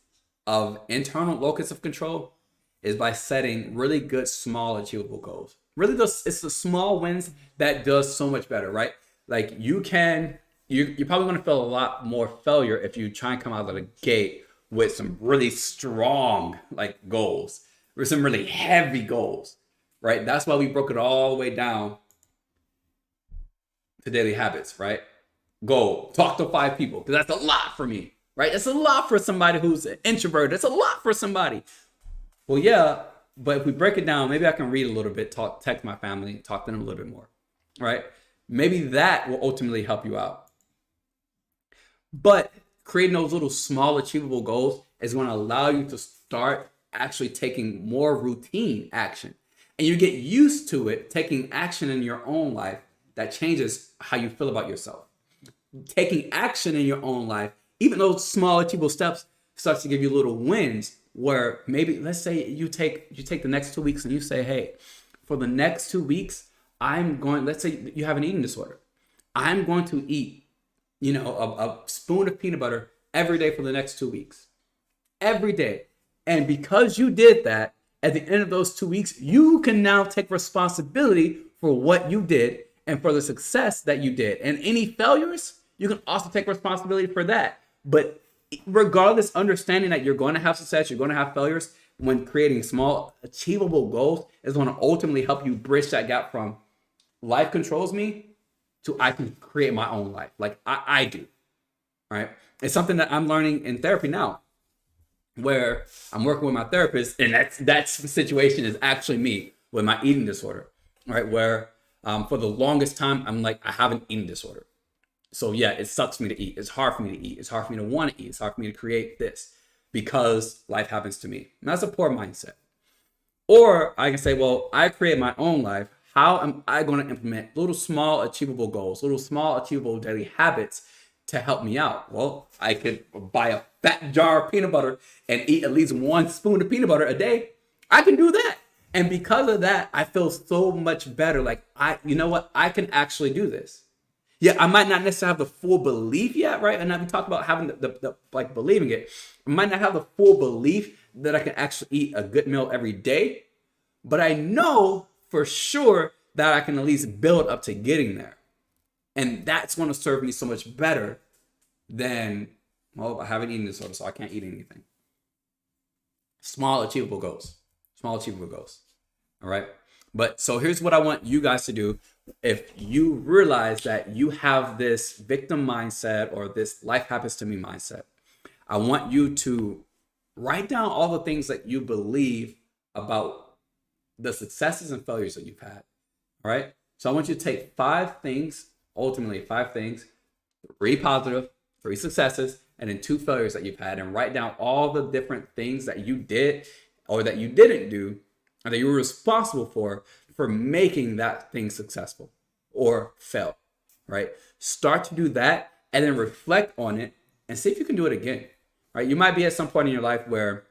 of internal locus of control is by setting really good, small, achievable goals. Really, it's the small wins that does so much better, right? Like you're probably going to feel a lot more failure if you try and come out of the gate with some really strong like goals or some really heavy goals, right? That's why we broke it all the way down to daily habits, right? Goal, talk to 5 people, because that's a lot for me, right? That's a lot for somebody who's an introvert. That's a lot for somebody. Well, yeah, but if we break it down, maybe I can read a little bit, text my family, talk to them a little bit more, right? Maybe that will ultimately help you out. But creating those little small achievable goals is going to allow you to start actually taking more routine action. And you get used to it, taking action in your own life that changes how you feel about yourself. Taking action in your own life, even those small achievable steps, starts to give you little wins where maybe, let's say you take the next 2 weeks and you say, hey, for the next 2 weeks, let's say you have an eating disorder. I'm going to eat, a spoon of peanut butter every day for the next 2 weeks. Every day. And because you did that, at the end of those 2 weeks, you can now take responsibility for what you did and for the success that you did. And any failures, you can also take responsibility for that. But regardless, understanding that you're going to have success, you're going to have failures, when creating small, achievable goals is going to ultimately help you bridge that gap from life controls me to I can create my own life like I do, right? It's something that I'm learning in therapy now, where I'm working with my therapist, and that situation is actually me with my eating disorder, right? Where for the longest time, I'm like, I have an eating disorder. So yeah, it sucks for me to eat. It's hard for me to eat. It's hard for me to want to eat. It's hard for me to create this because life happens to me. And that's a poor mindset. Or I can say, well, I create my own life. How am I going to implement little small achievable goals, little small achievable daily habits to help me out? Well, I could buy a fat jar of peanut butter and eat at least 1 spoon of peanut butter a day. I can do that. And because of that, I feel so much better. Like, you know what? I can actually do this. Yeah, I might not necessarily have the full belief yet, right? And we talk about having the like believing it. I might not have the full belief that I can actually eat a good meal every day, but I know for sure that I can at least build up to getting there. And that's going to serve me so much better than, well, I haven't eaten disorder, so I can't eat anything. Small achievable goals. Small achievable goals. All right. But so here's what I want you guys to do. If you realize that you have this victim mindset or this life happens to me mindset, I want you to write down all the things that you believe about the successes and failures that you've had. All right. So I want you to take 5 things, ultimately 5 things, 3 positive, 3 successes, and then 2 failures that you've had, and write down all the different things that you did or that you didn't do or that you were responsible for making that thing successful or fail, right? Start to do that and then reflect on it and see if you can do it again, right? You might be at some point in your life where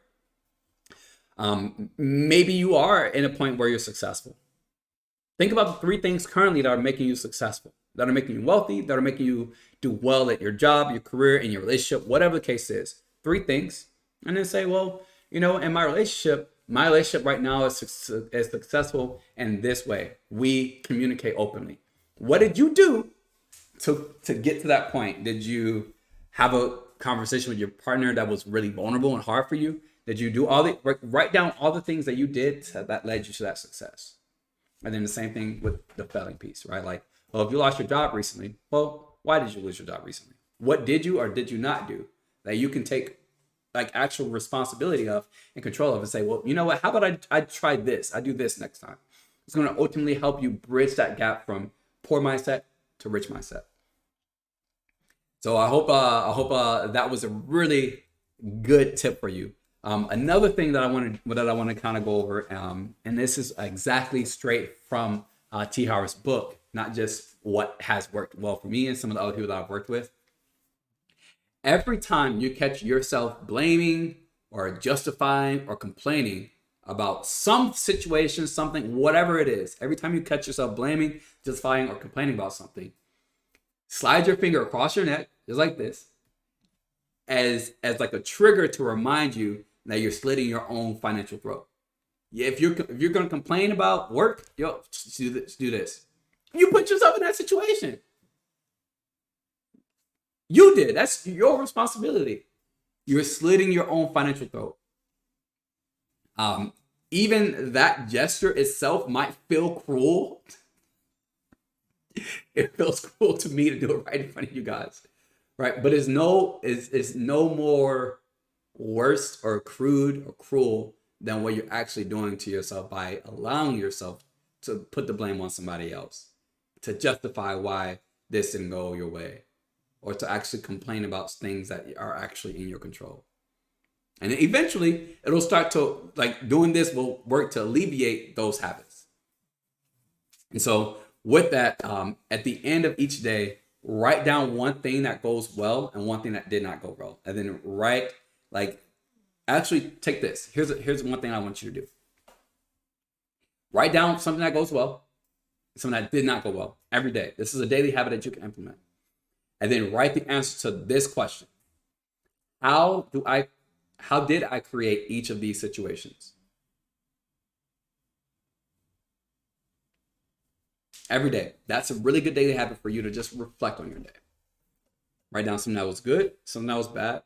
maybe you are in a point where you're successful. Think about the 3 things currently that are making you successful. that are making you wealthy, that are making you do well at your job, your career, in your relationship, whatever the case is. 3 things. And then say, well, you know, in my relationship right now is successful in this way. We communicate openly. What did you do to get to that point? Did you have a conversation with your partner that was really vulnerable and hard for you? Did you do write down all the things that you did that led you to that success? And then the same thing with the failing piece, right? Like, well, if you lost your job recently, well, why did you lose your job recently? What did you or did you not do that you can take like actual responsibility of and control of and say, well, you know what? How about I try this? I do this next time. It's going to ultimately help you bridge that gap from poor mindset to rich mindset. So I hope that was a really good tip for you. Another thing that I want to kind of go over, and this is exactly straight from T. Harv's book, not just what has worked well for me and some of the other people that I've worked with. Every time you catch yourself blaming or justifying or complaining about some situation, something, whatever it is, every time you catch yourself blaming, justifying, or complaining about something, slide your finger across your neck, just like this, as like a trigger to remind you that you're slitting your own financial throat. Yeah, if you're going to complain about work, just do this. You put yourself in that situation. You did. That's your responsibility. You're slitting your own financial throat. Even that gesture itself might feel cruel. It feels cruel to me to do it right in front of you guys, right? But it's no more worse or crude or cruel than what you're actually doing to yourself by allowing yourself to put the blame on somebody else, to justify why this didn't go your way, or to actually complain about things that are actually in your control. And then eventually it'll start to, like, doing this will work to alleviate those habits. And so with that, at the end of each day, write down one thing that goes well and one thing that did not go well. And then actually take this. Here's one thing I want you to do. Write down something that goes well, something that did not go well every day. This is a daily habit that you can implement. And then write the answer to this question. How did I create each of these situations? Every day. That's a really good daily habit for you to just reflect on your day. Write down something that was good, something that was bad,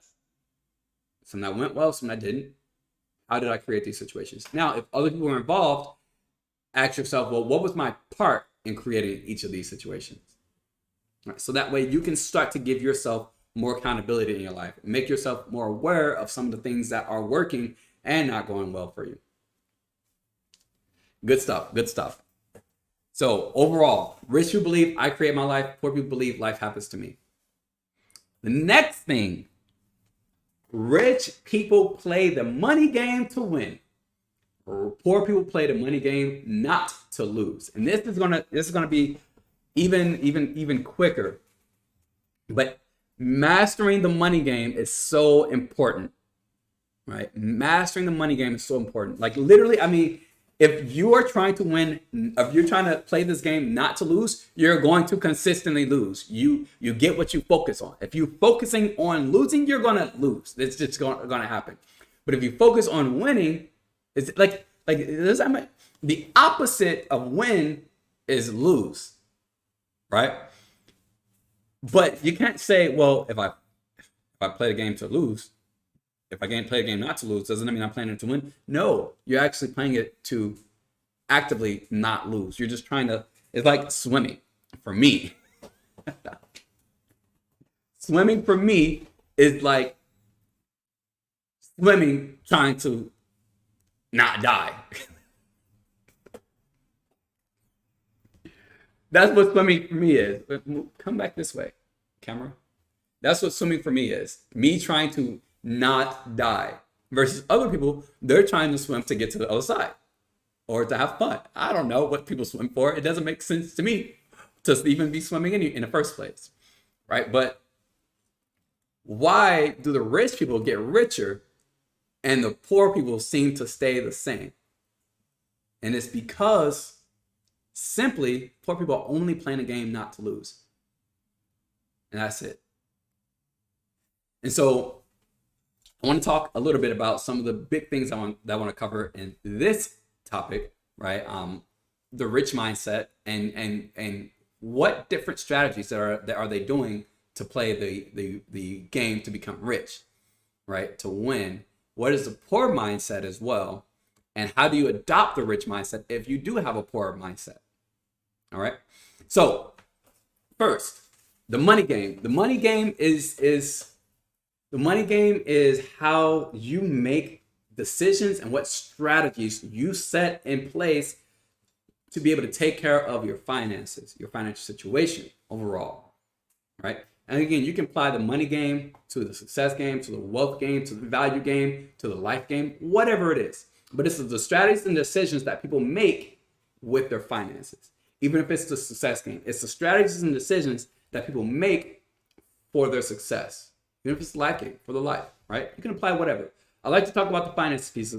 something that went well, something that didn't. How did I create these situations? Now, if other people were involved, ask yourself, well, what was my part in creating each of these situations? Right, so that way you can start to give yourself more accountability in your life. Make yourself more aware of some of the things that are working and not going well for you. Good stuff. Good stuff. So overall, rich people believe I create my life. Poor people believe life happens to me. The next thing, rich people play the money game to win. Poor people play the money game not to lose. And this is gonna be even quicker. But mastering the money game is so important, right? Mastering the money game is so important. Like literally, I mean, if you are trying to win, if you're trying to play this game not to lose, you're going to consistently lose. You get what you focus on. If you're focusing on losing, you're gonna lose. It's just gonna happen. But if you focus on winning, it's like the opposite of win is lose, right? But you can't say, well, if I play the game to lose, if I can't play a game not to lose, doesn't that mean I'm playing it to win? No, you're actually playing it to actively not lose. You're just trying to, it's like swimming for me. Swimming for me is like swimming trying to not die. That's what swimming for me is. Come back this way, camera. That's what swimming for me is. Me trying to not die. Versus other people, they're trying to swim to get to the other side. Or to have fun. I don't know what people swim for. It doesn't make sense to me to even be swimming in the first place. Right? But why do the rich people get richer and the poor people seem to stay the same? And it's because simply poor people are only playing a game not to lose. And that's it. And so I want to talk a little bit about some of the big things that I want to cover in this topic, right? The rich mindset and what different strategies are they doing to play the game to become rich, right? To win. What is the poor mindset as well? And how do you adopt the rich mindset if you do have a poor mindset? All right. So first, the money game. The money game is how you make decisions and what strategies you set in place to be able to take care of your finances, your financial situation overall, right? And again, you can apply the money game to the success game, to the wealth game, to the value game, to the life game, whatever it is. But this is the strategies and decisions that people make with their finances. Even if it's the success game, it's the strategies and decisions that people make for their success. Even if it's the life game, for the life, right? You can apply whatever. I like to talk about the finance piece